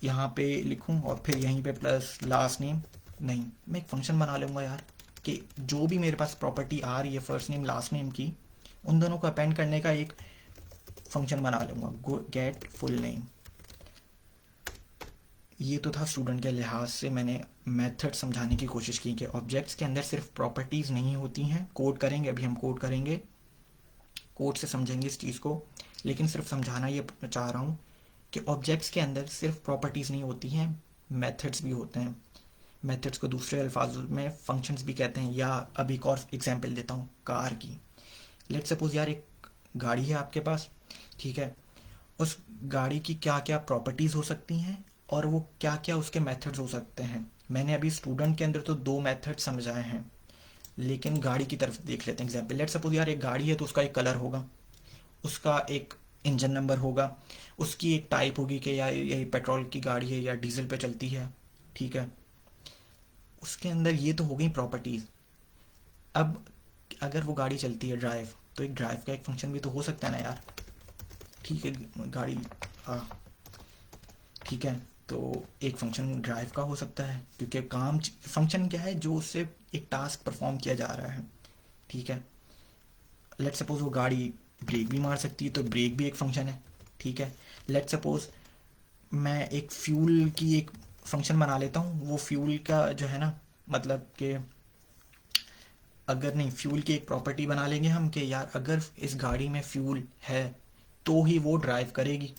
यहाँ पे लिखूँ और फिर यहीं पे प्लस लास्ट नेम। नहीं, मैं एक फंक्शन बना लूँगा यार, कि जो भी मेरे पास प्रॉपर्टी आ रही है फर्स्ट नेम लास्ट नेम की, उन दोनों को अपेंड करने का एक फंक्शन बना लूँगा, गेट फुल नेम। ये तो था स्टूडेंट के लिहाज से, मैंने मेथड समझाने की कोशिश की कि ऑब्जेक्ट्स के अंदर सिर्फ प्रॉपर्टीज़ नहीं होती हैं। कोड करेंगे, अभी हम कोड करेंगे, कोड से समझेंगे इस चीज़ को, लेकिन सिर्फ समझाना ये चाह रहा हूँ कि ऑब्जेक्ट्स के अंदर सिर्फ प्रॉपर्टीज़ नहीं होती हैं, मेथड्स भी होते हैं। मेथड्स को दूसरे अल्फाज में फंक्शंस भी कहते हैं। या अब एक और एग्जांपल देता हूँ कार की। लेट्स सपोज यार एक गाड़ी है आपके पास, ठीक है, उस गाड़ी की क्या क्या प्रॉपर्टीज़ हो सकती हैं और वो क्या क्या उसके मेथड्स हो सकते हैं। मैंने अभी स्टूडेंट के अंदर तो दो मेथड समझाए हैं, लेकिन गाड़ी की तरफ देख लेते हैं एग्जाम्पल। लेट्स सपोज यार एक गाड़ी है तो उसका एक कलर होगा, उसका एक इंजन नंबर होगा, उसकी एक टाइप होगी कि या यही पेट्रोल की गाड़ी है या डीजल पे चलती है। ठीक है, उसके अंदर ये तो हो गई प्रॉपर्टीज़। अब अगर वो गाड़ी चलती है ड्राइव, तो एक ड्राइव का एक फंक्शन भी तो हो सकता है ना यार। ठीक है, गाड़ी, हाँ ठीक है, तो एक फंक्शन ड्राइव का हो सकता है, क्योंकि काम, फंक्शन क्या है, जो उससे एक टास्क परफॉर्म किया जा रहा है। ठीक है, लेट सपोज वो गाड़ी ब्रेक भी मार सकती है, तो ब्रेक भी एक फंक्शन है। ठीक है, लेट सपोज मैं एक फ्यूल की एक फंक्शन बना लेता हूँ, वो फ्यूल का जो है ना, मतलब कि अगर नहीं, फ्यूल की एक प्रॉपर्टी बना लेंगे हम कि यार अगर इस गाड़ी में फ्यूल है तो ही वो ड्राइव करेगी।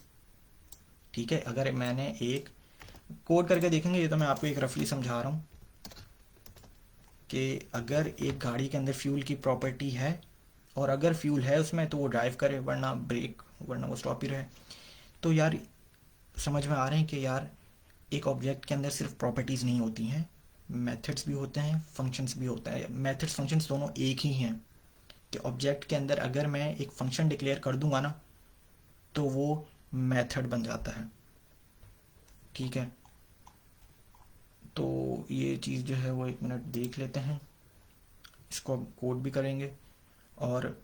ठीक है, अगर मैंने एक कोड करके देखेंगे, ये तो मैं आपको एक रफली समझा रहा हूँ कि अगर एक गाड़ी के अंदर फ्यूल की प्रॉपर्टी है और अगर फ्यूल है उसमें तो वो ड्राइव करे, वरना ब्रेक, वरना वो स्टॉप ही रहे। तो यार समझ में आ रहे हैं कि यार एक ऑब्जेक्ट के अंदर सिर्फ प्रॉपर्टीज़ नहीं होती हैं, मेथड्स भी होते हैं, फंक्शंस भी होता है। मेथड्स फंक्शंस दोनों एक ही हैं, कि ऑब्जेक्ट के अंदर अगर मैं एक फंक्शन डिक्लेयर कर दूंगा ना, तो वो मेथड बन जाता है। ठीक है, तो ये चीज़ जो है वो एक मिनट देख लेते हैं, इसको अब कोड भी करेंगे। और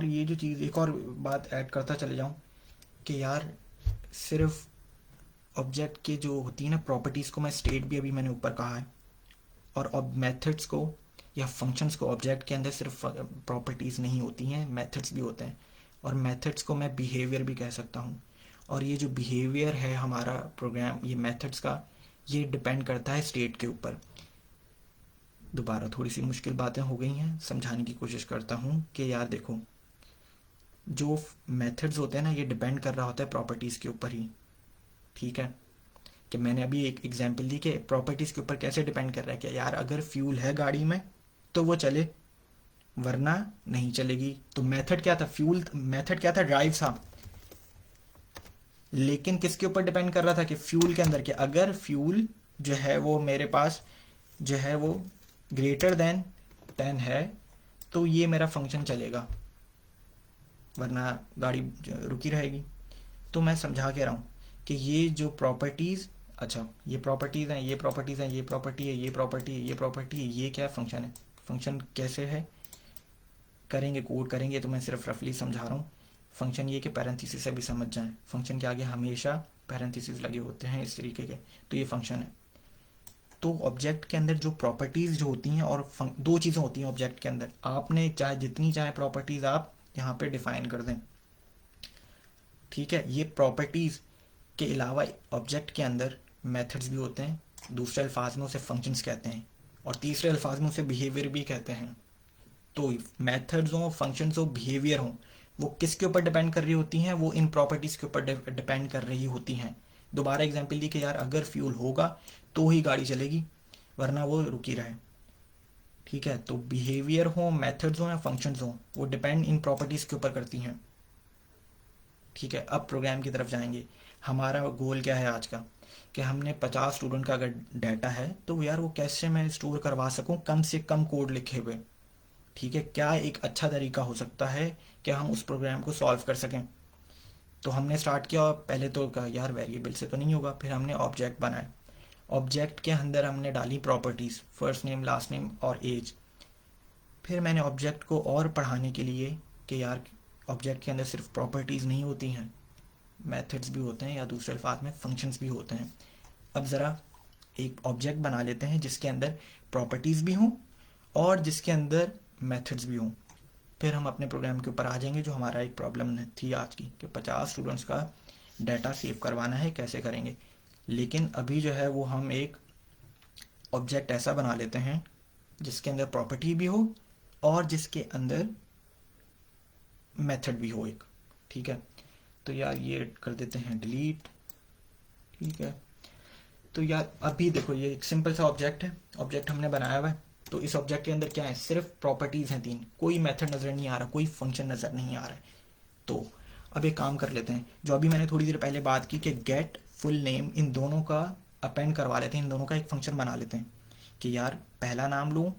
ये जो चीज़, एक और बात ऐड करता चले जाऊँ कि यार सिर्फ ऑब्जेक्ट के जो होती है ना प्रॉपर्टीज़ को, मैं स्टेट भी अभी मैंने ऊपर कहा है, और अब मेथड्स को या फंक्शंस को, ऑब्जेक्ट के अंदर सिर्फ प्रॉपर्टीज़ नहीं होती हैं, मेथड्स भी होते हैं। और मेथड्स को मैं बिहेवियर भी कह सकता हूँ। और ये जो बिहेवियर है हमारा प्रोग्राम, ये मेथड्स का, ये डिपेंड करता है स्टेट के ऊपर। दोबारा थोड़ी सी मुश्किल बातें हो गई हैं, समझाने की कोशिश करता हूँ कि यार देखो, जो मेथड्स होते हैं ना, ये डिपेंड कर रहा होता है प्रॉपर्टीज़ के ऊपर ही। ठीक है, कि मैंने अभी एक एग्जांपल दी कि प्रॉपर्टीज़ के ऊपर कैसे डिपेंड कर रहा है कि यार अगर फ्यूल है गाड़ी में तो वो चले, वरना नहीं चलेगी। तो मेथड क्या था, फ्यूल मेथड क्या था, ड्राइव था। लेकिन किसके ऊपर डिपेंड कर रहा था, कि फ्यूल के अंदर, कि अगर फ्यूल जो है वो मेरे पास जो है वो ग्रेटर देन 10 है तो ये मेरा फंक्शन चलेगा, वरना गाड़ी रुकी रहेगी। तो मैं समझा के रहा हूँ कि ये जो प्रॉपर्टीज़, अच्छा ये प्रॉपर्टीज़ हैं, ये प्रॉपर्टीज़ हैं, ये प्रॉपर्टी है, ये प्रॉपर्टी है, ये प्रॉपर्टी है, ये क्या फंक्शन है। फंक्शन कैसे है करेंगे, कोड करेंगे, तो मैं सिर्फ रफली समझा रहा हूँ। फंक्शन ये कि पैरेंथेसिस से भी समझ जाएं, फंक्शन के आगे हमेशा पैरेंथेसिस लगे होते हैं इस तरीके के, तो ये फंक्शन है। तो ऑब्जेक्ट के अंदर जो प्रॉपर्टीज़ जो होती हैं, और दो चीज़ें होती हैं ऑब्जेक्ट के अंदर, आपने चाहे जितनी चाहे प्रॉपर्टीज़ आप यहाँ पे डिफाइन कर दें। ठीक है, ये प्रॉपर्टीज़ के अलावा ऑब्जेक्ट के अंदर मेथड्स भी होते हैं, दूसरे अल्फाज में उसे फंक्शंस कहते हैं, और तीसरे अल्फाज में उसे बिहेवियर भी कहते हैं। तो मेथड्स हो, फंक्शंस हो, बिहेवियर हो, वो किसके ऊपर डिपेंड कर रही होती हैं, वो इन प्रॉपर्टीज़ के ऊपर डिपेंड कर रही होती हैं। दोबारा एग्जांपल दी कि यार अगर फ्यूल होगा तो ही गाड़ी चलेगी, वरना वो रुकी रहे। ठीक है, तो बिहेवियर हो, मेथड्स हो या फंक्शंस हो, वो डिपेंड इन प्रॉपर्टीज़ के ऊपर करती हैं। ठीक है, अब प्रोग्राम की तरफ जाएंगे। हमारा गोल क्या है आज का, कि हमने 50 स्टूडेंट का अगर डाटा है तो यार वो कैसे मैं स्टोर करवा सकूं कम से कम कोड लिखे हुए। ठीक है, क्या एक अच्छा तरीका हो सकता है कि हम उस प्रोग्राम को सॉल्व कर सकें। तो हमने स्टार्ट किया, पहले तो कहा यार वेरिएबल से तो नहीं होगा, फिर हमने ऑब्जेक्ट बनाए। ऑब्जेक्ट के अंदर हमने डाली properties, first name, last name और एज। फिर मैंने ऑब्जेक्ट को और पढ़ाने के लिए कि यार ऑब्जेक्ट के अंदर सिर्फ प्रॉपर्टीज़ नहीं होती हैं, मेथड्स भी होते हैं, या दूसरे अल्फाज में फंक्शंस भी होते हैं। अब ज़रा एक ऑब्जेक्ट बना लेते हैं जिसके अंदर प्रॉपर्टीज़ भी हों और जिसके अंदर मेथड्स भी हों। फिर हम अपने प्रोग्राम के ऊपर आ जाएंगे, जो हमारा एक प्रॉब्लम थी आज की, कि 50 स्टूडेंट्स का डाटा सेव करवाना है, कैसे करेंगे। लेकिन अभी जो है वो हम एक ऑब्जेक्ट ऐसा बना लेते हैं जिसके अंदर प्रॉपर्टी भी हो और जिसके अंदर मेथड भी हो एक। ठीक है, तो यार ये कर देते हैं डिलीट। ठीक है, तो यार अभी देखो ये एक सिंपल सा ऑब्जेक्ट है, ऑब्जेक्ट हमने बनाया हुआ है। तो इस ऑब्जेक्ट के अंदर क्या है, सिर्फ प्रॉपर्टीज़ हैं 3, कोई मेथड नज़र नहीं आ रहा, कोई फंक्शन नज़र नहीं आ रहा है। तो अब एक काम कर लेते हैं, जो अभी मैंने थोड़ी देर पहले बात की कि गेट फुल नेम, इन दोनों का अपेंड करवा लेते हैं, इन दोनों का एक फंक्शन बना लेते हैं कि यार पहला नाम लूँ,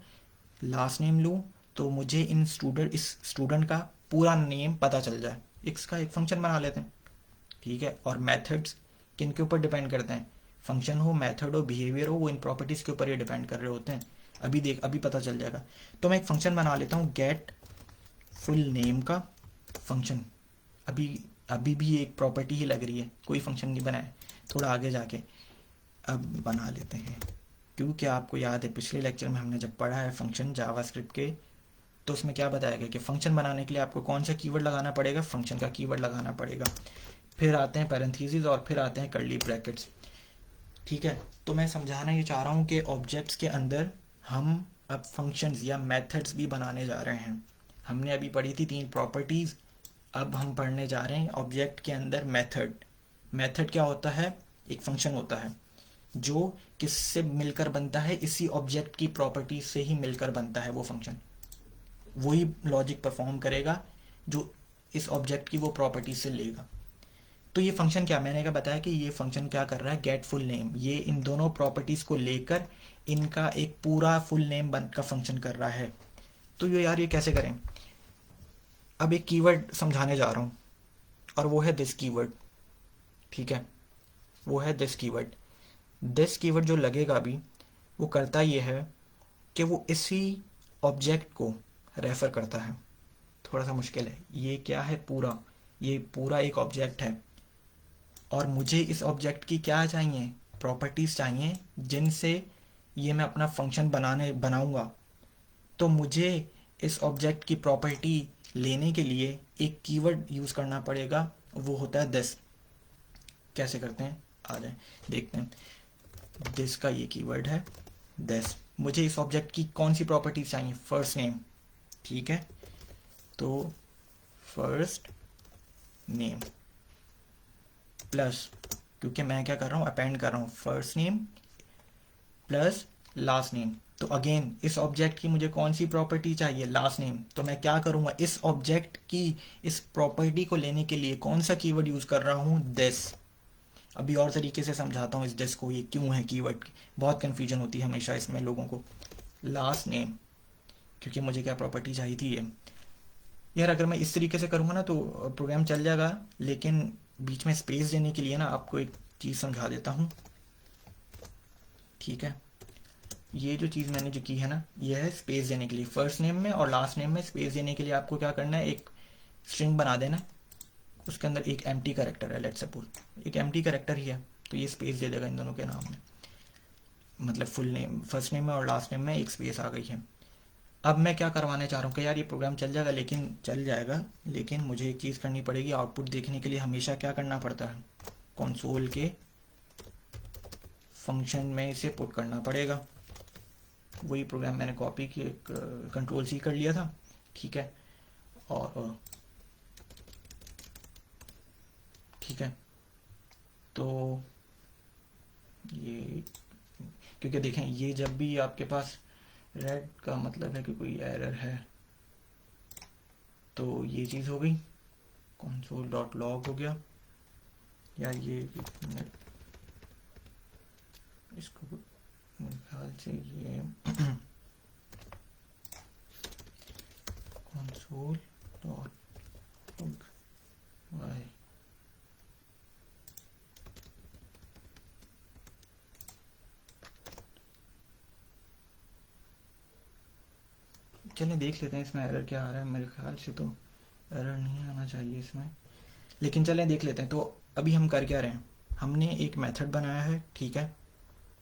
लास्ट नेम लूँ, तो मुझे इस स्टूडेंट का पूरा नेम पता चल जाए, इसका एक फंक्शन बना लेते हैं। ठीक है, और मेथड्स किन के ऊपर डिपेंड करते हैं, फंक्शन हो, मेथड हो, बिहेवियर हो, वो इन प्रॉपर्टीज़ के ऊपर ही डिपेंड कर रहे होते हैं। अभी पता चल जाएगा। तो मैं एक फंक्शन बना लेता हूँ गेट फुल नेम का फंक्शन। अभी अभी भी एक प्रॉपर्टी ही लग रही है, कोई फंक्शन नहीं बनाया, थोड़ा आगे जाके अब बना लेते हैं। क्योंकि आपको याद है पिछले लेक्चर में हमने जब पढ़ा है फंक्शन जावास्क्रिप्ट के, तो उसमें क्या बताया गया कि फंक्शन बनाने के लिए आपको कौन सा कीवर्ड लगाना पड़ेगा, फंक्शन का कीवर्ड लगाना पड़ेगा। फिर आते हैं पैरेंथेसिस और फिर आते हैं कर्ली ब्रैकेट्स। ठीक है, तो मैं समझाना ये चाह रहा हूँ कि ऑब्जेक्ट्स के अंदर हम अब फंक्शंस या मेथड्स भी बनाने जा रहे हैं। हमने अभी पढ़ी थी 3 प्रॉपर्टीज़, अब हम पढ़ने जा रहे हैं ऑब्जेक्ट के अंदर मेथड। मेथड क्या होता है, एक फंक्शन होता है जो किससे मिलकर बनता है, इसी ऑब्जेक्ट की प्रॉपर्टी से ही मिलकर बनता है वो फंक्शन। वही लॉजिक परफॉर्म करेगा जो इस ऑब्जेक्ट की वो प्रॉपर्टी से लेगा। तो ये फंक्शन क्या, मैंने क्या बताया कि ये फंक्शन क्या कर रहा है, गेट फुल नेम, ये इन दोनों प्रॉपर्टीज़ को लेकर इनका एक पूरा फुल नेम बन का फंक्शन कर रहा है। तो ये यार ये कैसे करें, अब एक कीवर्ड समझाने जा रहा हूँ। और वो है दिस कीवर्ड। ठीक है, वो है दिस कीवर्ड। दिस कीवर्ड जो लगेगा अभी, वो करता ये है कि वो इसी ऑब्जेक्ट को रेफर करता है। थोड़ा सा मुश्किल है। ये क्या है, पूरा, ये पूरा एक ऑब्जेक्ट है, और मुझे इस ऑब्जेक्ट की क्या चाहिए, प्रॉपर्टीज़ चाहिए, जिनसे ये मैं अपना फंक्शन बनाऊंगा। तो मुझे इस ऑब्जेक्ट की प्रॉपर्टी लेने के लिए एक कीवर्ड यूज़ करना पड़ेगा, वो होता है दिस। कैसे करते हैं, आ जाए देखते हैं। दिस का ये कीवर्ड है दिस। मुझे इस ऑब्जेक्ट की कौन सी प्रॉपर्टीज चाहिए, फर्स्ट नेम। ठीक है, तो फर्स्ट नेम प्लस, क्योंकि मैं क्या कर रहा हूँ, अपेंड कर रहा हूँ, first name plus last name. तो अगेन इस ऑब्जेक्ट की मुझे कौन सी प्रॉपर्टी चाहिए, लास्ट नेम। तो मैं क्या करूँगा, इस ऑब्जेक्ट की इस प्रॉपर्टी को लेने के लिए कौन सा कीवर्ड यूज़ कर रहा हूँ, दिस। अभी और तरीके से समझाता हूँ इस दिस को, ये क्यों है कीवर्ड। बहुत कन्फ्यूजन होती है हमेशा इसमें लोगों को। लास्ट नेम, क्योंकि मुझे क्या प्रॉपर्टी चाहिए थी ये। यार अगर मैं इस तरीके से करूँगा ना तो प्रोग्राम चल जाएगा, लेकिन बीच में स्पेस देने के लिए ना आपको एक चीज़ समझा देता हूँ। ठीक है, ये जो चीज़ मैंने जो की है ना, ये है स्पेस देने के लिए। फर्स्ट नेम में और लास्ट नेम में स्पेस देने के लिए आपको क्या करना है, एक स्ट्रिंग बना देना, उसके अंदर एक एम्प्टी कैरेक्टर है, लेट्स सपोज एक एम्प्टी कैरेक्टर ही है, तो ये स्पेस दे देगा इन दोनों के नाम में। मतलब फुल नेम, फर्स्ट नेम में और लास्ट नेम में एक स्पेस आ गई है। अब मैं क्या करवाने चाह रहा हूँ कि यार ये प्रोग्राम चल जाएगा, लेकिन चल जाएगा, लेकिन मुझे एक चीज़ करनी पड़ेगी। आउटपुट देखने के लिए हमेशा क्या करना पड़ता है, कंसोल के फंक्शन में इसे पुट करना पड़ेगा। वही प्रोग्राम मैंने कॉपी की, कंट्रोल सी कर लिया था। ठीक है, और ठीक है, तो ये, क्योंकि देखें ये जब भी आपके पास रेड का मतलब है कि कोई एरर है, तो ये चीज़ हो गई, कंसोल डॉट लॉग हो गया। यार ये इसको मेरे ख्याल से ये कंसोल डॉट वाई, चलिए देख लेते हैं इसमें एरर क्या आ रहा है। मेरे ख्याल से तो एरर नहीं आना चाहिए इसमें, लेकिन चलें देख लेते हैं। तो अभी हम कर क्या रहे हैं, हमने एक मेथड बनाया है, ठीक है,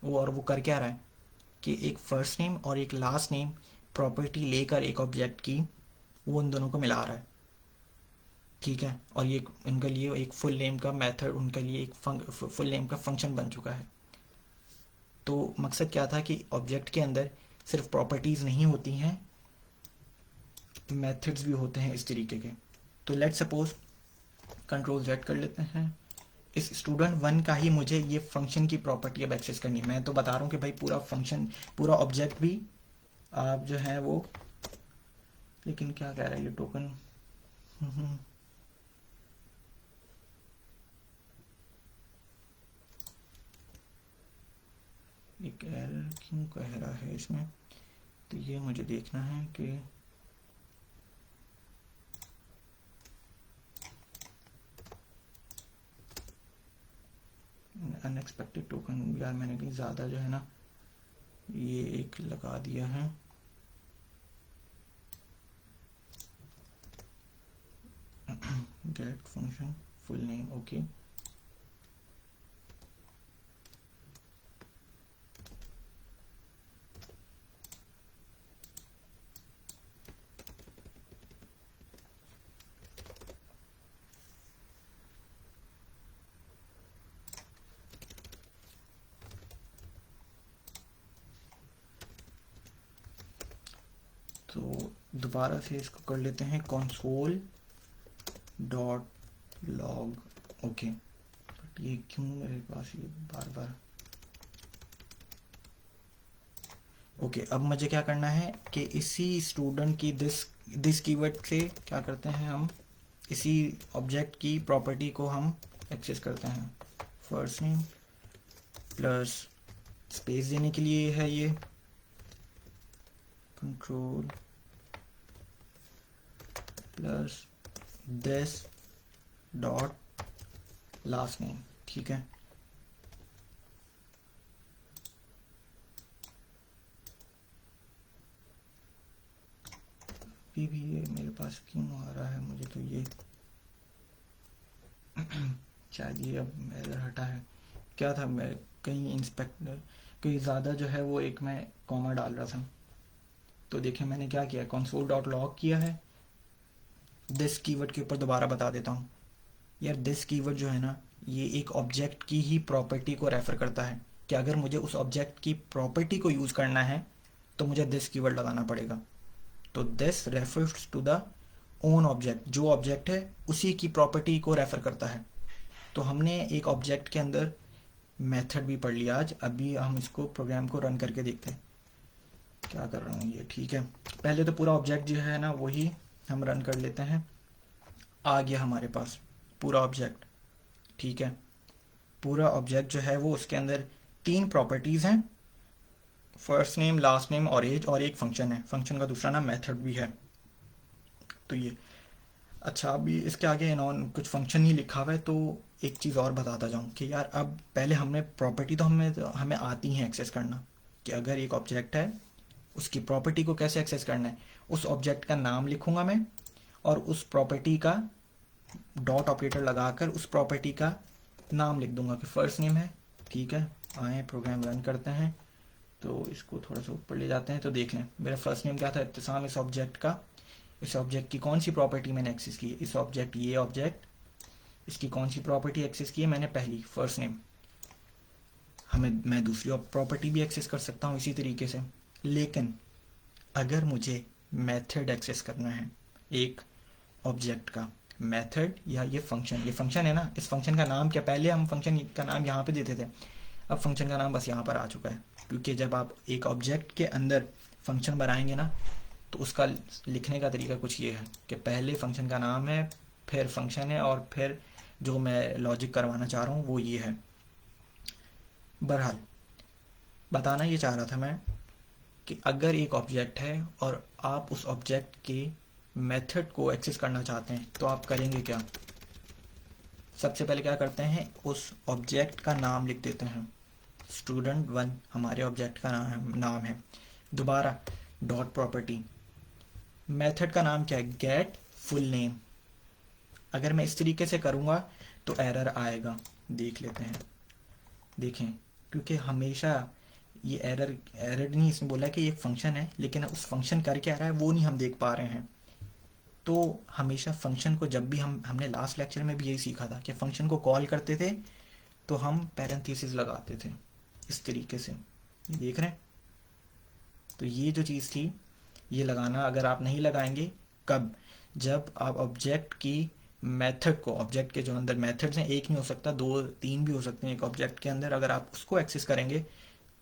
वो, और वो कर क्या रहा है कि एक फर्स्ट नेम और एक लास्ट नेम प्रॉपर्टी लेकर एक ऑब्जेक्ट की, वो उन दोनों को मिला रहा है। ठीक है, और ये उनके लिए एक फुल नेम का मेथड, उनके लिए एक फुल नेम का फंक्शन बन चुका है। तो मकसद क्या था कि ऑब्जेक्ट के अंदर सिर्फ प्रॉपर्टीज़ नहीं होती हैं, मेथड्स भी होते हैं इस तरीके के। तो लेट सपोज कंट्रोल जेड कर लेते हैं, इस स्टूडेंट वन का ही मुझे ये फंक्शन की प्रॉपर्टी अब एक्सेस करनी है। मैं तो बता रहा हूँ कि भाई पूरा फंक्शन, पूरा ऑब्जेक्ट भी आप जो है वो, लेकिन क्या कह रहा है ये टोकन, एक एरर क्यों कह रहा है इसमें, तो ये मुझे देखना है कि अनएक्सपेक्टेड टोकन, यार मैंने कहीं ज़्यादा जो है ना ये एक लगा दिया है। Get function full name, okay, तो दोबारा से इसको कर लेते हैं, console dot log, okay. But ये क्यों मेरे पास ये बार बार, ओके। अब मुझे क्या करना है कि इसी स्टूडेंट की दिस कीवर्ड से क्या करते हैं हम, इसी ऑब्जेक्ट की प्रॉपर्टी को हम एक्सेस करते हैं। फर्स्ट नेम प्लस स्पेस देने के लिए है ये control plus this dot last name, ठीक है। भी ये मेरे पास क्यों आ रहा है, मुझे तो ये शायद ये अब एरर हटा है, क्या था, मैं कहीं इंस्पेक्टर कहीं ज़्यादा जो है वो एक मैं कॉमा डाल रहा था। तो देखिए मैंने क्या किया, कंसोल डॉट लॉग किया है। दिस कीवर्ड के ऊपर दोबारा बता देता हूँ यार, दिस कीवर्ड जो है ना, ये एक ऑब्जेक्ट की ही प्रॉपर्टी को रेफर करता है, कि अगर मुझे उस ऑब्जेक्ट की प्रॉपर्टी को यूज़ करना है तो मुझे दिस कीवर्ड लगाना पड़ेगा। तो this refers to the own object, जो ऑब्जेक्ट है उसी की प्रॉपर्टी को रेफर करता है। तो हमने एक ऑब्जेक्ट के अंदर मेथड भी पढ़ लिया आज। अभी हम इसको प्रोग्राम को रन करके देखते हैं क्या कर रहा हूँ ये, ठीक है। पहले तो पूरा ऑब्जेक्ट जो है ना वही हम रन कर लेते हैं। आ गया हमारे पास पूरा ऑब्जेक्ट, ठीक है। पूरा ऑब्जेक्ट जो है वो उसके अंदर 3 प्रॉपर्टीज़ हैं, फर्स्ट नेम, लास्ट नेम और एज, और एक फंक्शन है। फंक्शन का दूसरा नाम मेथड भी है। तो ये अच्छा, अभी इसके आगे इन्होंने कुछ फंक्शन ही लिखा हुआ है। तो एक चीज़ और बताता जाऊँ कि यार अब पहले हमने प्रॉपर्टी तो हमें आती है एक्सेस करना, कि अगर एक ऑब्जेक्ट है उसकी प्रॉपर्टी को कैसे एक्सेस करना है। उस ऑब्जेक्ट का नाम लिखूंगा मैं और उस प्रॉपर्टी का डॉट ऑपरेटर लगाकर उस प्रॉपर्टी का नाम लिख दूंगा कि फर्स्ट नेम है, ठीक है। आए प्रोग्राम रन करते हैं, तो इसको थोड़ा सा ऊपर ले जाते हैं। तो देख लें मेरा फर्स्ट नेम क्या था, इत्तिसाम। इस ऑब्जेक्ट की कौन सी प्रॉपर्टी मैंने एक्सेस की है, इस ऑब्जेक्ट, ये ऑब्जेक्ट, इसकी कौन सी प्रॉपर्टी एक्सेस की है मैंने, पहली, फर्स्ट नेम। मैं दूसरी प्रॉपर्टी भी एक्सेस कर सकता हूँ इसी तरीके से। लेकिन अगर मुझे मेथड एक्सेस करना है एक ऑब्जेक्ट का, मेथड या ये फंक्शन है ना, इस फंक्शन का नाम क्या, पहले हम फंक्शन का नाम यहाँ पे देते थे, अब फंक्शन का नाम बस यहाँ पर आ चुका है। क्योंकि जब आप एक ऑब्जेक्ट के अंदर फंक्शन बनाएंगे ना, तो उसका लिखने का तरीका कुछ ये है कि पहले फंक्शन का नाम है, फिर फंक्शन है, और फिर जो मैं लॉजिक करवाना चाह रहा हूँ वो ये है। बहरहाल बताना ये चाह रहा था मैं कि अगर एक ऑब्जेक्ट है और आप उस ऑब्जेक्ट के मेथड को एक्सेस करना चाहते हैं तो आप करेंगे क्या। सबसे पहले क्या करते हैं, उस ऑब्जेक्ट का नाम लिख देते हैं। student1 हमारे ऑब्जेक्ट का नाम है। दोबारा डॉट प्रॉपर्टी, मेथड का नाम क्या है, गेट फुल नेम। अगर मैं इस तरीके से करूँगा तो एरर आएगा, देख लेते हैं। देखें, क्योंकि हमेशा ये एरर नहीं, इसमें बोला कि ये फंक्शन है लेकिन उस फंक्शन कर क्या रहा है वो नहीं हम देख पा रहे हैं। तो हमेशा फंक्शन को जब भी हमने लास्ट लेक्चर में भी यही सीखा था कि फंक्शन को कॉल करते थे तो हम पैरेंथेसिस लगाते थे इस तरीके से, ये देख रहे हैं। तो ये जो चीज़ थी ये लगाना, अगर आप नहीं लगाएंगे, कब, जब आप ऑब्जेक्ट की मेथड को, ऑब्जेक्ट के जो अंदर मेथड्स हैं, एक नहीं हो सकता, 2 3 भी हो सकते हैं एक ऑब्जेक्ट के अंदर, अगर आप उसको एक्सेस करेंगे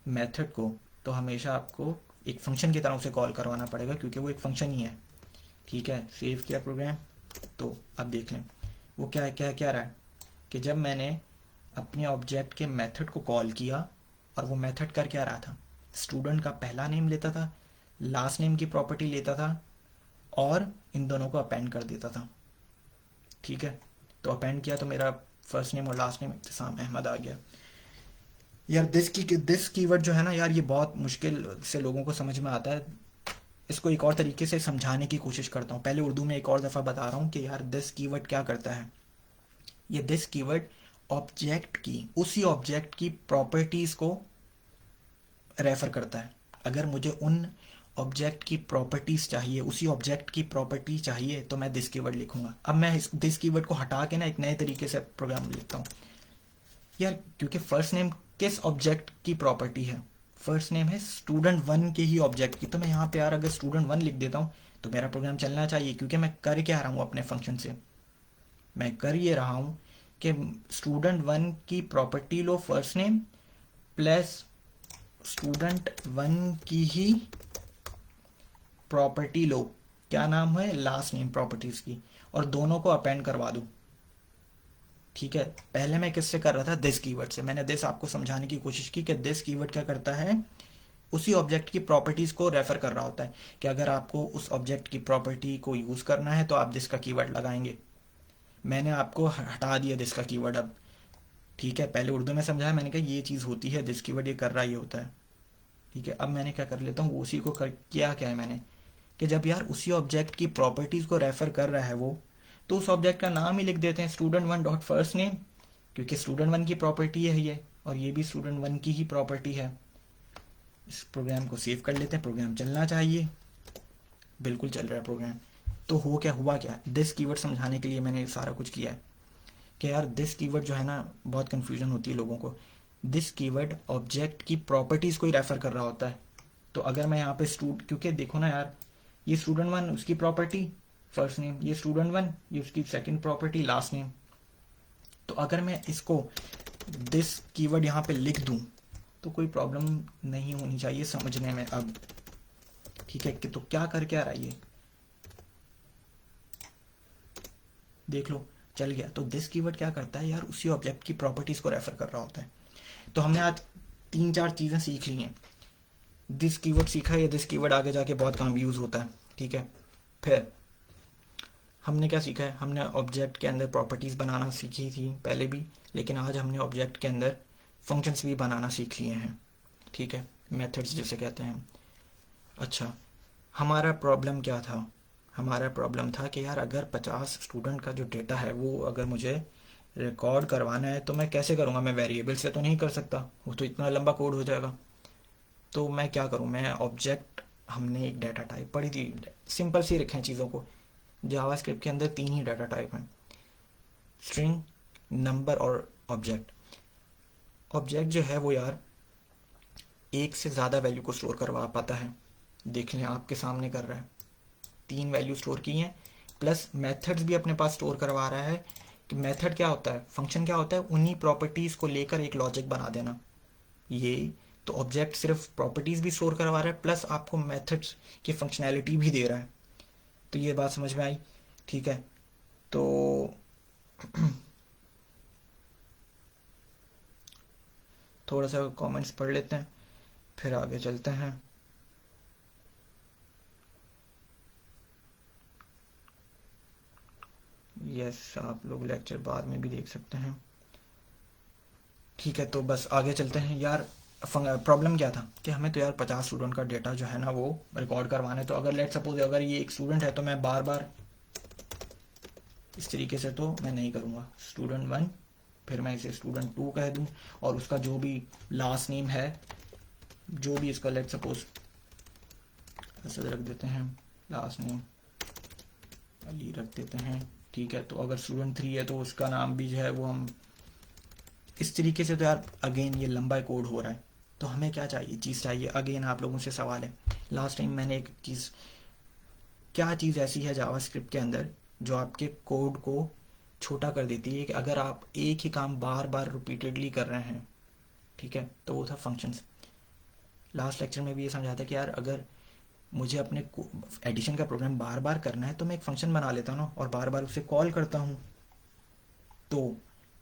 मेथड को, तो हमेशा आपको एक फंक्शन की तरह उसे कॉल करवाना पड़ेगा, क्योंकि वो एक फंक्शन ही है, ठीक है। सेव किया प्रोग्राम, तो अब देख लें वो क्या क्या क्या रहा है कि जब मैंने अपने ऑब्जेक्ट के मेथड को कॉल किया, और वो मेथड कर क्या रहा था, स्टूडेंट का पहला नेम लेता था, लास्ट नेम की प्रॉपर्टी लेता था, और इन दोनों को अपेंड कर देता था, ठीक है। तो अपेंड किया तो मेरा फर्स्ट नेम और लास्ट नेम इत्तिसाम अहमद आ गया। यार दिस कीवर्ड जो है ना यार, ये बहुत मुश्किल से लोगों को समझ में आता है। इसको एक और तरीके से समझाने की कोशिश करता हूँ। पहले उर्दू में एक और दफ़ा बता रहा हूँ कि यार दिस कीवर्ड क्या करता है। ये दिस कीवर्ड ऑब्जेक्ट की, उसी ऑब्जेक्ट की प्रॉपर्टीज़ को रेफर करता है। अगर मुझे उन ऑब्जेक्ट की प्रॉपर्टीज़ चाहिए, उसी ऑब्जेक्ट की प्रॉपर्टी चाहिए, तो मैं दिस कीवर्ड लिखूंगा। अब मैं इस दिस कीवर्ड को हटा के ना एक नए तरीके से प्रोग्राम लिखता हूँ यार, क्योंकि फर्स्ट नेम किस ऑब्जेक्ट की प्रॉपर्टी है, फर्स्ट नेम है student1 के ही ऑब्जेक्ट की। तो मैं यहाँ पे यार अगर student1 लिख देता हूँ तो मेरा प्रोग्राम चलना चाहिए, क्योंकि मैं कर क्या रहा हूँ अपने फंक्शन से, मैं कर ये रहा हूँ कि student1 की प्रॉपर्टी लो फर्स्ट नेम, प्लस student1 की ही प्रॉपर्टी लो, क्या नाम है, लास्ट नेम, प्रॉपर्टीज की, और दोनों को अपेंड करवा दूँ, ठीक है। पहले मैं किससे कर रहा था, दिस कीवर्ड से। मैंने दिस आपको समझाने की कोशिश की कि दिस कीवर्ड क्या करता है, उसी ऑब्जेक्ट की प्रॉपर्टीज को रेफर कर रहा होता है, कि अगर आपको उस ऑब्जेक्ट की प्रॉपर्टी को यूज करना है तो आप दिस का कीवर्ड लगाएंगे। मैंने आपको हटा दिया दिस का कीवर्ड अब, ठीक है। पहले उर्दू में समझाया, मैंने कहा ये चीज़ होती है, दिस कीवर्ड ये कर रहा, ये होता है, ठीक है। अब मैंने क्या कर लेता हूँ, उसी को कर किया क्या है मैंने, कि जब यार उसी ऑब्जेक्ट की प्रॉपर्टीज़ को रेफर कर रहा है वो, तो उस ऑब्जेक्ट का नाम ही लिख देते हैं, student one dot first name, क्योंकि स्टूडेंट वन की प्रॉपर्टी है ये, और ये भी स्टूडेंट वन की ही प्रॉपर्टी है। इस प्रोग्राम को सेव कर लेते हैं, प्रोग्राम चलना चाहिए, बिल्कुल चल रहा है प्रोग्राम। तो हो क्या हुआ, क्या दिस कीवर्ड समझाने के लिए मैंने सारा कुछ किया है कि यार दिस कीवर्ड जो है ना, बहुत कन्फ्यूजन होती है लोगों को। दिस कीवर्ड ऑब्जेक्ट की प्रॉपर्टीज़ को ही रेफर कर रहा होता है। तो अगर मैं यहाँ पे क्योंकि देखो ना यार, ये स्टूडेंट वन उसकी प्रॉपर्टी फर्स्ट नेम, ये स्टूडेंट वन ये उसकी सेकंड प्रॉपर्टी लास्ट नेम। तो अगर मैं इसको दिस कीवर्ड यहाँ पे लिख दूँ तो कोई प्रॉब्लम नहीं होनी चाहिए समझने में अब, ठीक है। कि तो क्या करके आ रहा है ये, देख लो, चल गया। तो दिस कीवर्ड क्या करता है यार, उसी ऑब्जेक्ट की प्रॉपर्टीज को रेफर कर रहा होता है। तो हमने आज 3-4 चीज़ें सीख ली हैं। दिस कीवर्ड सीखा, या दिस कीवर्ड आगे जाके बहुत काम यूज़ होता है, ठीक है। फिर हमने क्या सीखा है, हमने ऑब्जेक्ट के अंदर प्रॉपर्टीज़ बनाना सीखी थी पहले भी, लेकिन आज हमने ऑब्जेक्ट के अंदर फंक्शंस भी बनाना सीख लिए हैं, ठीक है, मेथड्स जिसे कहते हैं। अच्छा, हमारा प्रॉब्लम क्या था, हमारा प्रॉब्लम था कि यार अगर 50 स्टूडेंट का जो डेटा है वो अगर मुझे रिकॉर्ड करवाना है तो मैं कैसे करूँगा, मैं वेरिएबल से तो नहीं कर सकता, वो तो इतना लंबा कोड हो जाएगा। तो मैं क्या करूँ, मैं ऑब्जेक्ट, हमने एक डाटा टाइप पढ़ी थी, सिंपल सी रखें चीज़ों को। जावास्क्रिप्ट के अंदर 3 ही डाटा टाइप हैं, स्ट्रिंग, नंबर और ऑब्जेक्ट। ऑब्जेक्ट जो है वो यार एक से ज़्यादा वैल्यू को स्टोर करवा पाता है, देख लें आपके सामने कर रहा है, 3 वैल्यू स्टोर की हैं, प्लस मेथड्स भी अपने पास स्टोर करवा रहा है। कि मेथड क्या होता है, फंक्शन क्या होता है, उन्हीं प्रॉपर्टीज़ को लेकर एक लॉजिक बना देना, ये। तो ऑब्जेक्ट सिर्फ प्रॉपर्टीज़ भी स्टोर करवा रहा है, प्लस आपको मेथड्स की फंक्शनैलिटी भी दे रहा है। तो ये बात समझ में आई, ठीक है। तो थोड़ा सा कमेंट्स पढ़ लेते हैं, फिर आगे चलते हैं। यस, आप लोग लेक्चर बाद में भी देख सकते हैं, ठीक है। तो बस आगे चलते हैं यार। प्रॉब्लम क्या था कि हमें तो यार 50 स्टूडेंट का डेटा जो है ना वो रिकॉर्ड करवाना है। तो अगर लेट सपोज अगर ये एक स्टूडेंट है तो मैं बार बार इस तरीके से तो मैं नहीं करूँगा, स्टूडेंट वन, फिर मैं इसे स्टूडेंट टू कह दूँ, और उसका जो भी लास्ट नेम है, जो भी इसका लेट सपोज ऐसे रख देते हैं, लास्ट नेम अली रख देते हैं, ठीक है। तो अगर स्टूडेंट थ्री है तो उसका नाम भी जो है वो हम इस तरीके से। तो यार अगेन ये लंबा कोड हो रहा है, तो हमें क्या चाहिए, चीज़ चाहिए। अगेन आप लोगों से सवाल है, लास्ट टाइम मैंने एक चीज़, क्या चीज़ ऐसी है जावास्क्रिप्ट के अंदर जो आपके कोड को छोटा कर देती है, कि अगर आप एक ही काम बार बार रिपीटेडली कर रहे हैं, ठीक है। तो वो था फंक्शंस। लास्ट लेक्चर में भी ये समझा था कि यार अगर मुझे अपने एडिशन का प्रोग्राम बार बार करना है तो मैं एक फंक्शन बना लेता हूँ ना, और बार बार उसे कॉल करता हूँ, तो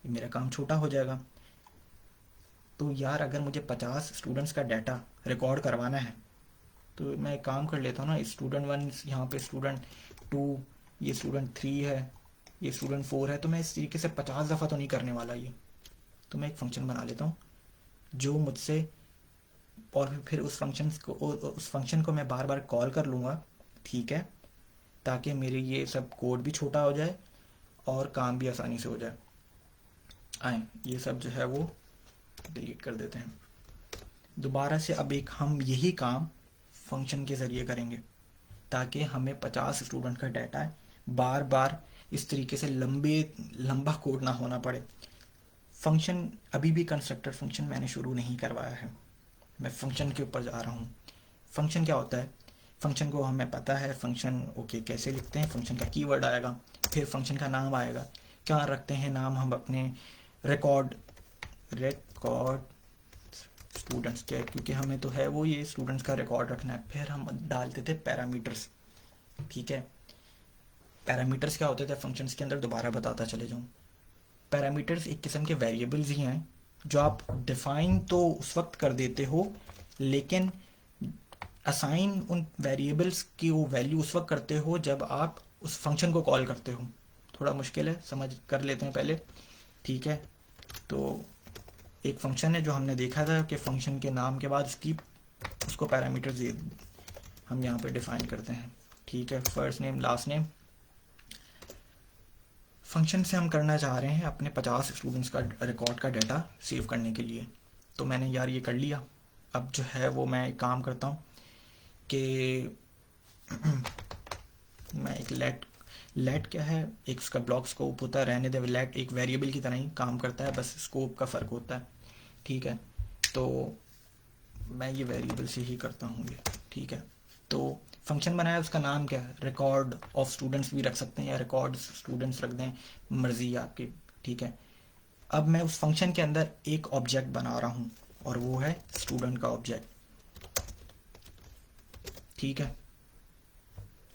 मेरा काम छोटा हो जाएगा। तो यार अगर मुझे 50 स्टूडेंट्स का डाटा रिकॉर्ड करवाना है तो मैं एक काम कर लेता हूँ ना, स्टूडेंट वन यहाँ पे, स्टूडेंट टू, ये स्टूडेंट थ्री है, ये स्टूडेंट फोर है। तो मैं इस तरीके से 50 दफ़ा तो नहीं करने वाला ये, तो मैं एक फ़ंक्शन बना लेता हूँ जो मुझसे, और फिर उस फंक्शन को मैं बार बार कॉल कर लूँगा, ठीक है, ताकि मेरे ये सब कोड भी छोटा हो जाए और काम भी आसानी से हो जाए। आए ये सब जो है वो डिलीट कर देते हैं दोबारा से। अब एक हम यही काम फंक्शन के ज़रिए करेंगे, ताकि हमें 50 स्टूडेंट का डाटा बार बार इस तरीके से लंबा कोड ना होना पड़े। फंक्शन अभी भी कंस्ट्रक्टर फंक्शन मैंने शुरू नहीं करवाया है, मैं फंक्शन के ऊपर जा रहा हूँ। फंक्शन क्या होता है, फंक्शन को हमें पता है, फंक्शन ओके कैसे लिखते हैं, फंक्शन का कीवर्ड आएगा, फिर फंक्शन का नाम आएगा। क्या रखते हैं नाम हम अपने, रिकॉर्ड स्टूडेंट्स के, क्योंकि हमें तो है वो ये स्टूडेंट्स का रिकॉर्ड रखना है। फिर हम डालते थे पैरामीटर्स, ठीक है। पैरामीटर्स क्या होते थे फंक्शंस के अंदर, दोबारा बताता चले जाऊँ। पैरामीटर्स एक किस्म के वेरिएबल्स ही हैं जो आप डिफाइन तो उस वक्त कर देते हो, लेकिन असाइन उन वेरिएबल्स की वो वैल्यू उस वक्त करते हो जब आप उस फंक्शन को कॉल करते हो। थोड़ा मुश्किल है, समझ कर लेते हैं पहले। ठीक है, तो एक फंक्शन है जो हमने देखा था कि फंक्शन के नाम के बाद उसको पैरामीटर्स दे हम यहाँ पे डिफाइन करते हैं। ठीक है, first name last name. Function से हम करना चाह रहे हैं अपने 50 स्टूडेंट्स का रिकॉर्ड का डाटा सेव करने के लिए। तो मैंने यार ये कर लिया। अब जो है वो मैं एक काम करता हूँ कि मैं एक लेट क्या है, एक उसका ब्लॉक स्कोप होता है, रहने दे, लेट एक वेरिएबल की तरह ही काम करता है, बस स्कोप का फ़र्क होता है। ठीक है, तो मैं ये वेरिएबल से ही करता हूँ ये। ठीक है, तो फंक्शन बनाया, उसका नाम क्या है, रिकॉर्ड ऑफ स्टूडेंट्स भी रख सकते हैं या रिकॉर्ड स्टूडेंट्स रख दें, मर्जी है आपकी। ठीक है, अब मैं उस फंक्शन के अंदर एक ऑब्जेक्ट बना रहा हूँ और वो है स्टूडेंट का ऑब्जेक्ट। ठीक है,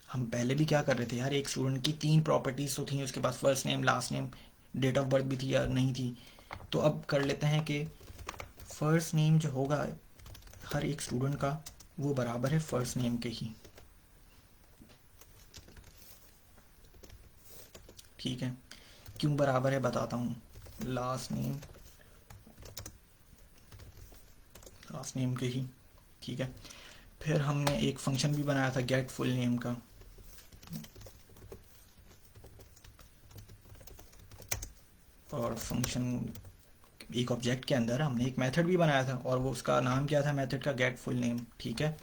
हम पहले भी क्या कर रहे थे यार, एक स्टूडेंट की 3 प्रॉपर्टीज तो थी, उसके पास first name last name date of birth भी थी या नहीं थी। तो अब कर लेते हैं कि फर्स्ट नेम जो होगा हर एक स्टूडेंट का वो बराबर है फर्स्ट नेम के ही। ठीक है, क्यों बराबर है बताता हूँ। लास्ट नेम के ही। ठीक है, फिर हमने एक फंक्शन भी बनाया था गेट फुल नेम का। और फंक्शन एक ऑब्जेक्ट के अंदर हमने एक मेथड भी बनाया था और वो उसका नाम क्या था मेथड का, गेट फुल नेम। ठीक है,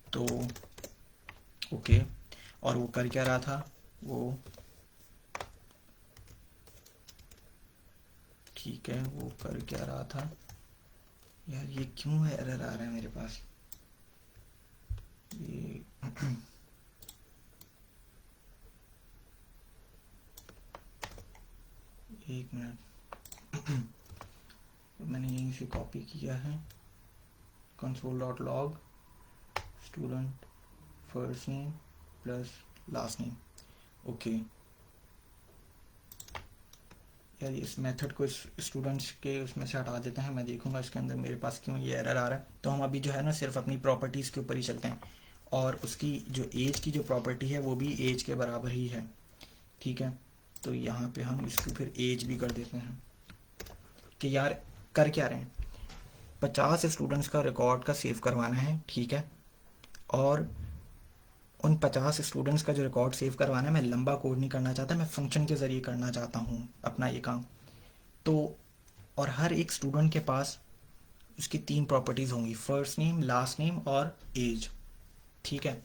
तो ओके, और वो कर क्या रहा था वो, ठीक है, वो कर क्या रहा था यार, ये क्यों है एरर आ रहा है मेरे पास ये एक मिनट मैंने यहीं से कॉपी किया है, console.log student first name plus last name. Okay यार, इस मेथड को इस स्टूडेंट्स के उसमें से हटा देते हैं, मैं देखूंगा इसके अंदर मेरे पास क्यों ये एरर आ रहा है। तो हम अभी जो है ना सिर्फ अपनी प्रॉपर्टीज़ के ऊपर ही चलते हैं, और उसकी जो एज की जो प्रॉपर्टी है वो भी एज के बराबर ही है। ठीक है, तो यहाँ पे हम इसको फिर एज भी कर देते हैं कि यार कर क्या रहे हैं, 50 स्टूडेंट्स का रिकॉर्ड का सेव करवाना है। ठीक है, और उन 50 स्टूडेंट्स का जो रिकॉर्ड सेव करवाना है, मैं लंबा कोड नहीं करना चाहता, मैं फंक्शन के ज़रिए करना चाहता हूँ अपना ये काम। तो और हर एक स्टूडेंट के पास उसकी 3 प्रॉपर्टीज़ होंगी, फर्स्ट नेम लास्ट नेम और एज। ठीक है,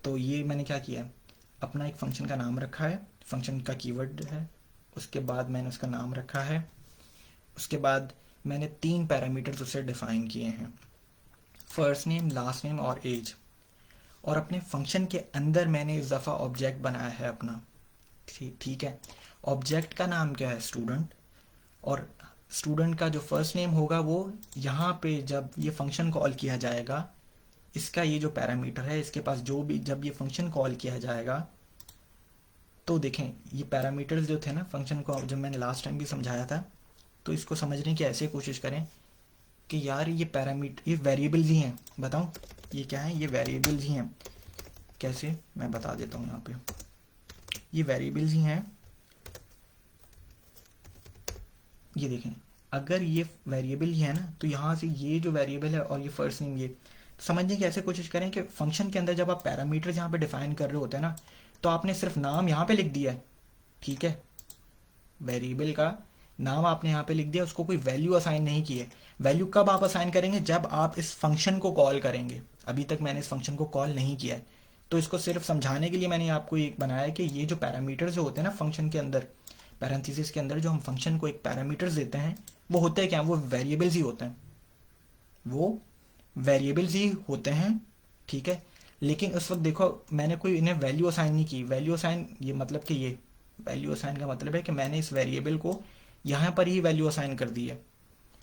तो ये मैंने क्या किया है, अपना एक फंक्शन का नाम रखा है, फंक्शन का कीवर्ड है, उसके बाद मैंने उसका नाम रखा है, उसके बाद मैंने 3 पैरामीटर्स उससे डिफाइन किए हैं, फर्स्ट नेम लास्ट नेम और एज। और अपने फंक्शन के अंदर मैंने इस दफ़ा ऑब्जेक्ट बनाया है अपना। ठीक है, ऑब्जेक्ट का नाम क्या है, स्टूडेंट, और स्टूडेंट का जो फर्स्ट नेम होगा वो यहाँ पे जब ये फंक्शन कॉल किया जाएगा, इसका ये जो पैरामीटर है इसके पास जो भी, जब ये फंक्शन कॉल किया जाएगा तो देखें ये पैरामीटर्स जो थे ना फंक्शन को, जब मैंने लास्ट टाइम भी समझाया था, तो इसको समझने की ऐसे कोशिश करें कि यार ये पैरामीटर ये वेरिएबल्स ही हैं। बताऊं ये क्या है, ये वेरिएबल्स ही हैं। कैसे, मैं बता देता हूँ, यहाँ पे ये वेरिएबल्स ही हैं। ये देखें, अगर ये वेरिएबल ही है ना, तो यहाँ से ये जो वेरिएबल है और ये फर्स्ट नेम, ये समझने की ऐसे कोशिश करें कि फंक्शन के अंदर जब आप पैरामीटर्स यहाँ पे डिफाइन कर रहे होते हैं ना, तो आपने सिर्फ नाम यहाँ पे लिख दिया है। ठीक है, वेरिएबल का नाम आपने यहाँ पे लिख दिया, उसको कोई वैल्यू असाइन नहीं की है। वैल्यू कब आप असाइन करेंगे, जब आप इस फंक्शन को कॉल करेंगे। अभी तक मैंने इस फंक्शन को कॉल नहीं किया है, तो इसको सिर्फ समझाने के लिए मैंने आपको एक बनाया है कि ये जो पैरामीटर्स जो होते हैं ना फंक्शन के अंदर, पैरेंथेसिस के अंदर जो हम फंक्शन को एक पैरामीटर्स देते हैं, वो होते हैं क्या, वो वेरिएबल्स ही होते हैं, वो वेरिएबल्स ही होते हैं। ठीक है, लेकिन उस वक्त देखो मैंने कोई इन्हें वैल्यू असाइन नहीं की। वैल्यू असाइन ये मतलब कि ये वैल्यू असाइन का मतलब है कि मैंने इस वेरिएबल को यहाँ पर ही वैल्यू असाइन कर दी है।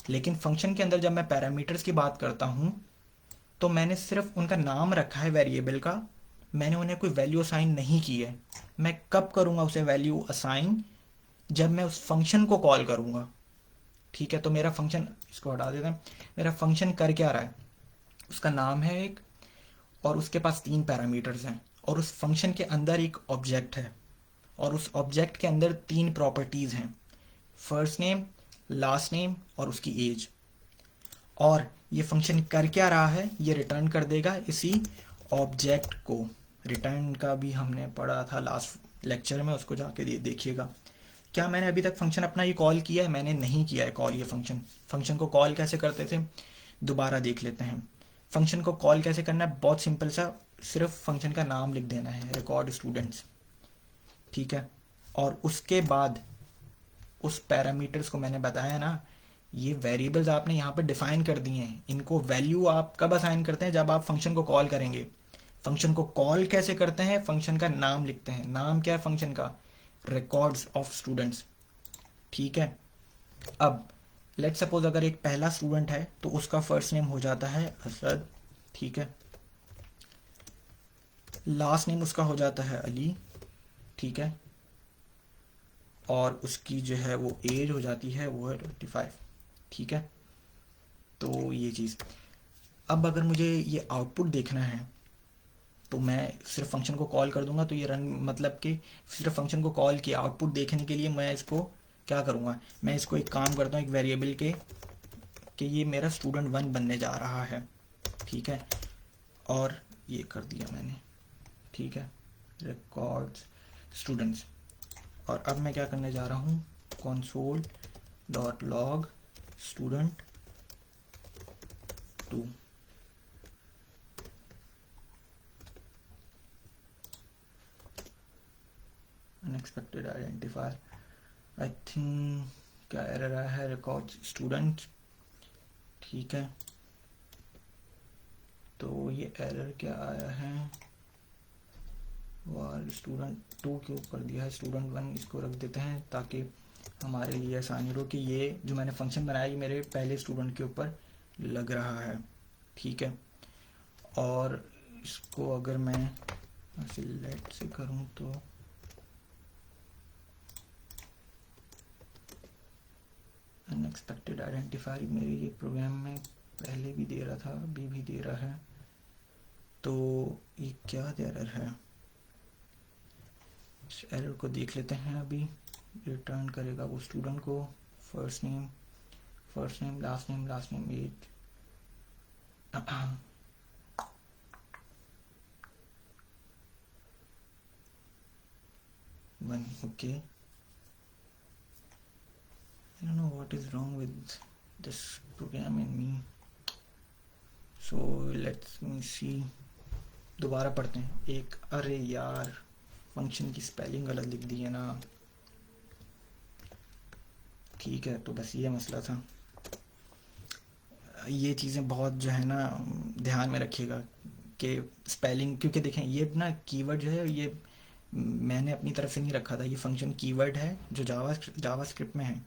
लेकिन फंक्शन के अंदर जब मैं पैरामीटर्स की बात करता हूँ तो मैंने सिर्फ उनका नाम रखा है वेरिएबल का, मैंने उन्हें कोई वैल्यू असाइन नहीं की है। मैं कब करूँगा उसे वैल्यू असाइन, जब मैं उस फंक्शन को कॉल करूँगा। ठीक है, तो मेरा फंक्शन, इसको हटा देते हैं, मेरा फंक्शन कर क्या रहा है, उसका नाम है एक और उसके पास 3 पैरामीटर्स हैं और उस फंक्शन के अंदर एक ऑब्जेक्ट है और उस ऑब्जेक्ट के अंदर 3 प्रॉपर्टीज़ हैं, फर्स्ट नेम, लास्ट नेम और उसकी एज। और ये फंक्शन कर क्या रहा है, ये रिटर्न कर देगा इसी ऑब्जेक्ट को। रिटर्न का भी हमने पढ़ा था लास्ट लेक्चर में, उसको जाके देखिएगा। क्या मैंने अभी तक फंक्शन अपना ये कॉल किया है? मैंने नहीं किया है कॉल ये फंक्शन। फंक्शन को कॉल कैसे करते थे दोबारा देख लेते हैं। फंक्शन को कॉल कैसे करना है, बहुत सिंपल सा, सिर्फ फंक्शन का नाम लिख देना है, रिकॉर्ड स्टूडेंट्स, ठीक है। और उसके बाद उस पैरामीटर्स को मैंने बताया ना, ये वेरिएबल्स आपने यहाँ पर डिफाइन कर दिए हैं, इनको वैल्यू आप कब असाइन करते हैं, जब आप फंक्शन को कॉल करेंगे। फंक्शन को कॉल कैसे करते हैं, फंक्शन का नाम लिखते हैं। नाम क्या है फंक्शन का? रिकॉर्ड्स ऑफ स्टूडेंट्स, ठीक है। अब लेट सपोज अगर एक पहला स्टूडेंट है तो उसका फर्स्ट नेम हो जाता है असद, ठीक है। लास्ट नेम उसका हो जाता है अली, ठीक है। और उसकी जो है वो एज हो जाती है, वो है 25, ठीक है। तो ये चीज़, अब अगर मुझे ये आउटपुट देखना है तो मैं सिर्फ फंक्शन को कॉल कर दूंगा, तो ये रन, मतलब कि सिर्फ फंक्शन को कॉल किया, आउटपुट देखने के लिए मैं इसको क्या करूँगा, मैं इसको एक काम करता हूँ, एक वेरिएबल के कि ये मेरा स्टूडेंट 1 बनने जा रहा है, ठीक है। और ये कर दिया मैंने, ठीक है, रिकॉर्ड्स स्टूडेंट्स। और अब मैं क्या करने जा रहा हूँ, console dot log student 2, unexpected identifier, I think क्या एरर आया है, रिकॉर्ड स्टूडेंट, ठीक है। तो ये एरर क्या आया है, वार स्टूडेंट 2 के ऊपर दिया है, स्टूडेंट 1 इसको रख देते हैं ताकि हमारे लिए आसानी हो कि ये जो मैंने फंक्शन बनाया ये मेरे पहले स्टूडेंट के ऊपर लग रहा है, ठीक है। और इसको अगर मैं सिलेक्ट से करूं तो अनएक्सपेक्टेड आइडेंटिफायर मेरे ये प्रोग्राम में पहले भी दे रहा था, अभी भी दे रहा है। तो ये क्या एरर है, इस एरर को देख लेते हैं। अभी रिटर्न करेगा वो स्टूडेंट को, first name, last name, age. One, okay. I don't know what is wrong with this program in me. So let's me see. दोबारा पढ़ते हैं एक, अरे यार फंक्शन की स्पेलिंग गलत लिख दी है ना, ठीक है। तो बस ये मसला था, ये चीज़ें बहुत जो है ना ध्यान में रखिएगा कि स्पेलिंग, क्योंकि देखें ये ना कीवर्ड जो है ये मैंने अपनी तरफ से नहीं रखा था, ये फंक्शन कीवर्ड है जो जावा स्क्रिप्ट में है।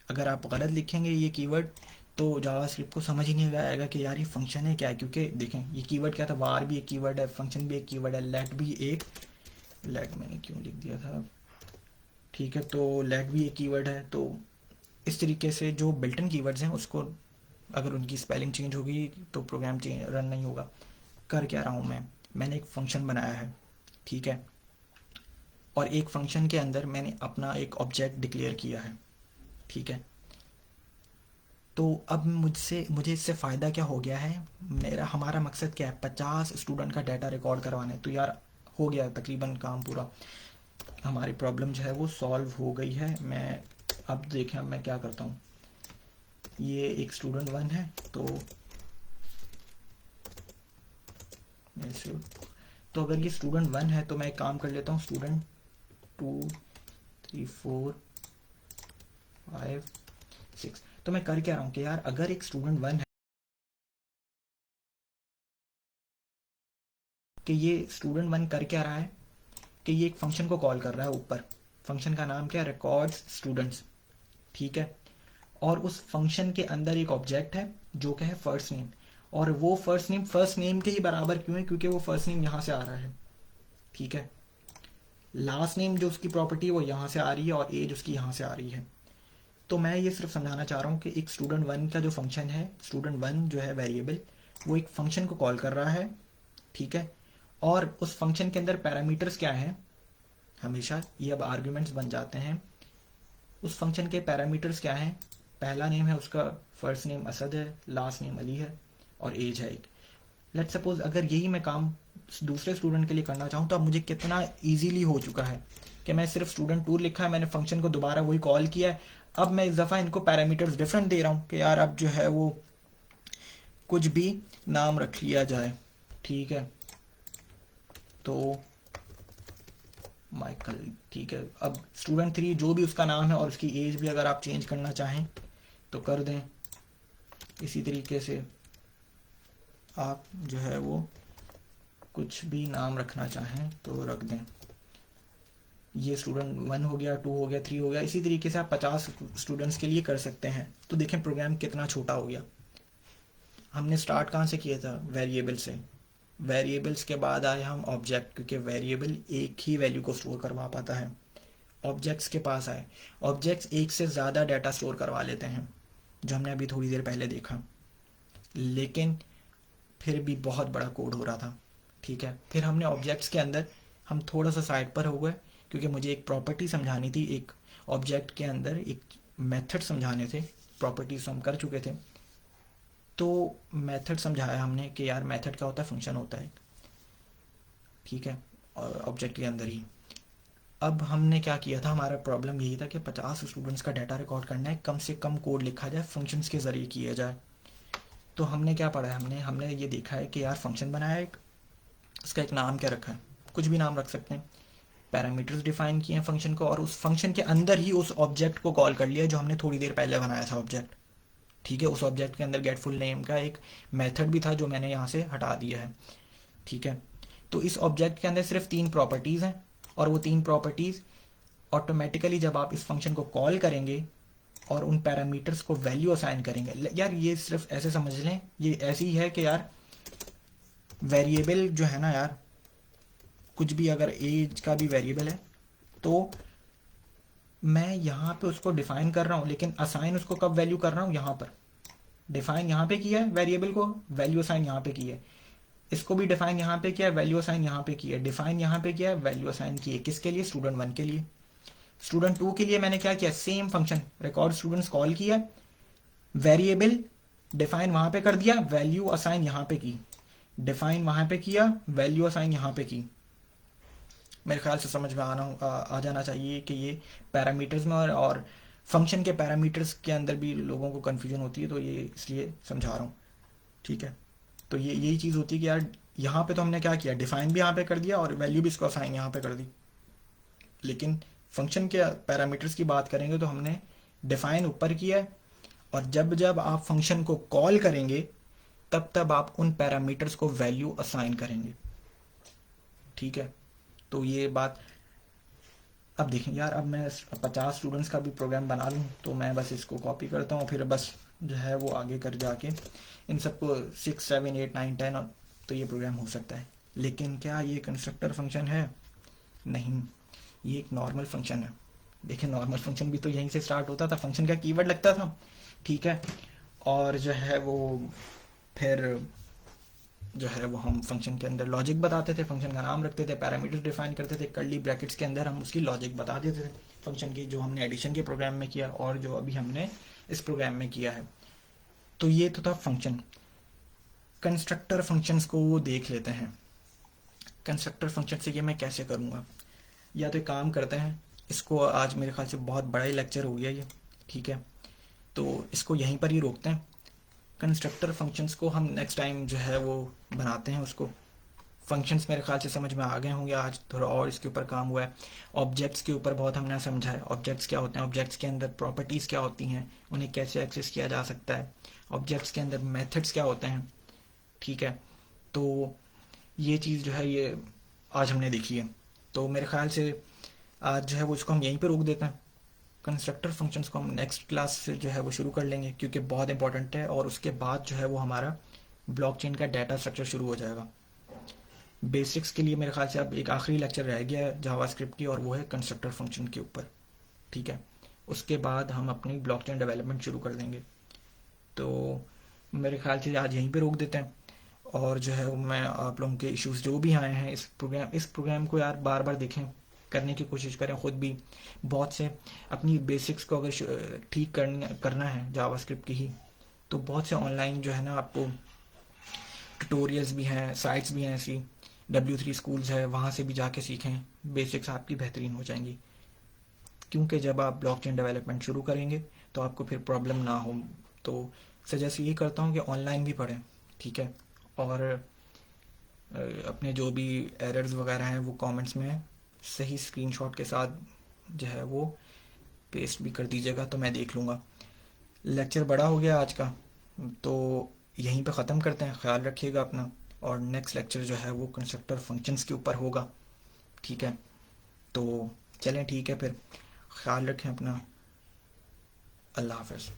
अगर आप गलत लिखेंगे ये कीवर्ड तो जावास्क्रिप्ट को समझ ही नहीं आएगा कि यार ये फंक्शन है क्या है। क्योंकि देखें ये कीवर्ड क्या था, वार भी एक कीवर्ड है, फंक्शन भी एक कीवर्ड है, लेट भी एक, लेट मैंने क्यों लिख दिया था, ठीक है। तो लेट भी एक कीवर्ड है। तो इस तरीके से जो बिल्टन कीवर्ड्स हैं उसको अगर उनकी स्पेलिंग चेंज होगी तो प्रोग्राम रन नहीं होगा। कर क्या रहा हूँ मैंने एक फंक्शन बनाया है, ठीक है। और एक फंक्शन के अंदर मैंने अपना एक ऑब्जेक्ट डिक्लेयर किया है, ठीक है। तो अब मुझे इससे फ़ायदा क्या हो गया है, हमारा मकसद क्या है, 50 स्टूडेंट का डाटा रिकॉर्ड करवाना है। तो यार हो गया तकरीबन काम पूरा, हमारी प्रॉब्लम जो है वो सॉल्व हो गई है। मैं अब देखें, अब मैं क्या करता हूँ, ये एक स्टूडेंट 1 है तो ऐसे, तो अगर ये स्टूडेंट 1 है तो मैं एक काम कर लेता हूँ, स्टूडेंट 2 3 4 5 6। तो मैं कर क्या रहा हूँ कि यार अगर एक स्टूडेंट 1 है, कि ये स्टूडेंट 1 कर क्या रहा है कि ये एक फंक्शन को कॉल कर रहा है ऊपर। फंक्शन का नाम क्या है, रिकॉर्ड्स स्टूडेंट्स, ठीक है। और उस फंक्शन के अंदर एक ऑब्जेक्ट है जो क्या है, फर्स्ट नेम। और वो फर्स्ट नेम के ही बराबर क्यों है, क्योंकि वो फर्स्ट नेम यहाँ से आ रहा है, ठीक है। लास्ट नेम जो उसकी प्रॉपर्टी है वो यहाँ से आ रही है और एज उसकी यहाँ से आ रही है। तो मैं ये सिर्फ समझाना चाह रहा हूँ कि एक स्टूडेंट 1 का जो फंक्शन है, स्टूडेंट 1 जो है वेरिएबल, वो एक फंक्शन को कॉल कर रहा है, ठीक है। और उस फंक्शन के अंदर पैरामीटर्स क्या हैं, हमेशा ये अब आर्ग्यूमेंट्स बन जाते हैं। उस फंक्शन के पैरामीटर्स क्या हैं? पहला नेम है उसका, फर्स्ट नेम असद है, लास्ट नेम अली है, और एज है एक। लेट सपोज अगर यही मैं काम दूसरे स्टूडेंट के लिए करना चाहूँ तो अब मुझे कितना ईजीली हो चुका है कि मैं सिर्फ स्टूडेंट टूर लिखा है, मैंने फंक्शन को दोबारा वही कॉल किया है। अब मैं इस दफ़ा इनको पैरामीटर्स डिफरेंट दे रहा हूँ कि यार अब जो है वो कुछ भी नाम रख लिया जाए, ठीक है, तो माइकल, ठीक है। अब स्टूडेंट 3 जो भी उसका नाम है और उसकी एज भी अगर आप चेंज करना चाहें तो कर दें। इसी तरीके से आप जो है वो कुछ भी नाम रखना चाहें तो रख दें। ये स्टूडेंट 1 हो गया, 2 हो गया, 3 हो गया। इसी तरीके से आप 50 स्टूडेंट्स के लिए कर सकते हैं। तो देखें प्रोग्राम कितना छोटा हो गया। हमने स्टार्ट कहाँ से किया था? वेरिएबल से। वेरिएबल्स के बाद आए हम ऑब्जेक्ट, क्योंकि वेरिएबल एक ही वैल्यू को स्टोर करवा पाता है। ऑब्जेक्ट्स के पास आए। ऑब्जेक्ट्स एक से ज़्यादा डाटा स्टोर करवा लेते हैं, जो हमने अभी थोड़ी देर पहले देखा, लेकिन फिर भी बहुत बड़ा कोड हो रहा था, ठीक है। फिर हमने ऑब्जेक्ट्स के अंदर हम थोड़ा सा साइड पर हो गए, क्योंकि मुझे एक प्रॉपर्टी समझानी थी, एक ऑब्जेक्ट के अंदर एक मेथड समझाने थे। प्रॉपर्टीज हम कर चुके थे, तो मेथड समझाया हमने कि यार मेथड क्या होता है, फंक्शन होता है, ठीक है, और ऑब्जेक्ट के अंदर ही। अब हमने क्या किया था, हमारा प्रॉब्लम यही था कि 50 स्टूडेंट्स का डाटा रिकॉर्ड करना है, कम से कम कोड लिखा जाए, फंक्शंस के ज़रिए किया जाए। तो हमने क्या पढ़ा है, हमने ये देखा है कि यार फंक्शन बनाया एक, उसका एक नाम क्या रखा है, कुछ भी नाम रख सकते हैं। पैरामीटर्स डिफाइन किए हैं फंक्शन को, और उस फंक्शन के अंदर ही उस ऑब्जेक्ट को कॉल कर लिया जो हमने थोड़ी देर पहले बनाया था ऑब्जेक्ट, ठीक है। उस ऑब्जेक्ट के अंदर गेट फुल नेम का एक मेथड भी था जो मैंने यहाँ से हटा दिया है, ठीक है। तो इस ऑब्जेक्ट के अंदर सिर्फ 3 प्रॉपर्टीज़ हैं, और वो 3 प्रॉपर्टीज़ ऑटोमेटिकली जब आप इस फंक्शन को कॉल करेंगे और उन पैरामीटर्स को वैल्यू असाइन करेंगे, यार ये सिर्फ ऐसे समझ लें, ये ऐसी ही है कि यार वेरिएबल जो है ना यार, कुछ भी अगर एज का भी वेरिएबल है तो मैं यहाँ पे उसको डिफाइन कर रहा हूँ, लेकिन असाइन उसको कब वैल्यू कर रहा हूँ, यहाँ पर। डिफाइन यहाँ पे किया है वेरिएबल को, वैल्यू असाइन यहाँ पे की है। इसको भी डिफाइन यहाँ पे किया है, वैल्यू असाइन यहाँ पे की है। डिफाइन यहाँ पे किया है, वैल्यू असाइन की है। किसके लिए? स्टूडेंट 1 के लिए। स्टूडेंट 2 के लिए मैंने क्या किया, same function record students call किया, वेरिएबल डिफाइन वहां पे कर दिया, वैल्यू असाइन यहाँ पे की। डिफाइन वहां पे किया, वैल्यू असाइन यहाँ पे की। मेरे ख्याल से समझ में आ जाना चाहिए कि ये पैरामीटर्स में और फंक्शन के पैरामीटर्स के अंदर भी लोगों को कन्फ्यूजन होती है, तो ये इसलिए समझा रहा हूँ, ठीक है। तो ये यही चीज़ होती है कि यार यहाँ पे तो हमने क्या किया, डिफाइन भी यहाँ पे कर दिया और वैल्यू भी इसको असाइन यहाँ पे कर दी। लेकिन फंक्शन के पैरामीटर्स की बात करेंगे तो हमने डिफाइन ऊपर किया है, और जब जब आप फंक्शन को कॉल करेंगे तब तब आप उन पैरामीटर्स को वैल्यू असाइन करेंगे, ठीक है। तो ये बात अब देखें यार, अब मैं 50 स्टूडेंट्स का भी प्रोग्राम बना लूँ तो मैं बस इसको कॉपी करता हूँ, फिर बस जो है वो आगे कर जाके इन सबको 6, 7, 8, 9, 10 तो ये प्रोग्राम हो सकता है। लेकिन क्या ये कंस्ट्रक्टर फंक्शन है? नहीं, ये एक नॉर्मल फंक्शन है। देखिए नॉर्मल फंक्शन भी तो यहीं से स्टार्ट होता था, फंक्शन का कीवर्ड लगता था, ठीक है, और जो है वो फिर जो है वो हम फंक्शन के अंदर लॉजिक बताते थे, फंक्शन का नाम रखते थे, पैरामीटर्स डिफाइन करते थे, कर्ली ब्रैकेट्स के अंदर हम उसकी लॉजिक बता देते थे फंक्शन की, जो हमने एडिशन के प्रोग्राम में किया और जो अभी हमने इस प्रोग्राम में किया है। तो ये तो था फंक्शन। कंस्ट्रक्टर फंक्शंस को वो देख लेते हैं। कंस्ट्रक्टर फंक्शन से ये मैं कैसे करूँगा, या तो एक काम करते हैं, इसको आज मेरे ख्याल से बहुत बड़ा ही लेक्चर हो गया ये, ठीक है, तो इसको यहीं पर ही रोकते हैं। कंस्ट्रक्टर फंक्शंस को हम नेक्स्ट टाइम जो है वो बनाते हैं उसको। फंक्शंस मेरे ख्याल से समझ में आ गए होंगे, आज थोड़ा और इसके ऊपर काम हुआ है। ऑब्जेक्ट्स के ऊपर बहुत हमने समझा है, ऑब्जेक्ट्स क्या होते हैं, ऑब्जेक्ट्स के अंदर प्रॉपर्टीज़ क्या होती हैं, उन्हें कैसे एक्सेस किया जा सकता है, ऑब्जेक्ट्स के अंदर मेथड्स क्या होते हैं, ठीक है। तो ये चीज़ जो है ये आज हमने देखी है। तो मेरे ख्याल से आज जो है वो इसको हम यहीं पर रोक देते हैं। कंस्ट्रक्टर फंक्शंस को हम नेक्स्ट क्लास से जो है वो शुरू कर लेंगे, क्योंकि बहुत इंपॉर्टेंट है, और उसके बाद जो है वो हमारा ब्लॉकचेन का डाटा स्ट्रक्चर शुरू हो जाएगा। बेसिक्स के लिए मेरे ख्याल से अब एक आखिरी लेक्चर रह गया है जावास्क्रिप्ट की, और वो है कंस्ट्रक्टर फंक्शन के ऊपर, ठीक है। उसके बाद हम अपनी ब्लॉकचेन डेवलपमेंट शुरू कर देंगे। तो मेरे ख्याल से आज यहीं पे रोक देते हैं, और जो है मैं आप लोगों के इश्यूज जो भी आए हैं इस प्रोग्राम को यार बार बार देखें, करने की कोशिश करें खुद भी। बहुत से अपनी बेसिक्स को अगर ठीक करना है जावास्क्रिप्ट की ही, तो बहुत से ऑनलाइन जो है ना आपको ट्यूटोरियल्स भी हैं, साइट्स भी हैं ऐसी, W3 स्कूल्स है, वहाँ से भी जाके सीखें, बेसिक्स आपकी बेहतरीन हो जाएंगी। क्योंकि जब आप ब्लॉकचेन डेवलपमेंट शुरू करेंगे तो आपको फिर प्रॉब्लम ना हो। तो सजेस्ट ये करता हूँ कि ऑनलाइन भी पढ़ें, ठीक है। और अपने जो भी एरर्स वगैरह हैं वो कमेंट्स में सही स्क्रीनशॉट के साथ जो है वो पेस्ट भी कर दीजिएगा, तो मैं देख लूँगा। लेक्चर बड़ा हो गया आज का, तो यहीं पे ख़त्म करते हैं। ख्याल रखिएगा अपना, और नेक्स्ट लेक्चर जो है वो कंस्ट्रक्टर फंक्शंस के ऊपर होगा, ठीक है। तो चलें, ठीक है फिर, ख्याल रखें अपना। अल्लाह हाफ़िज़।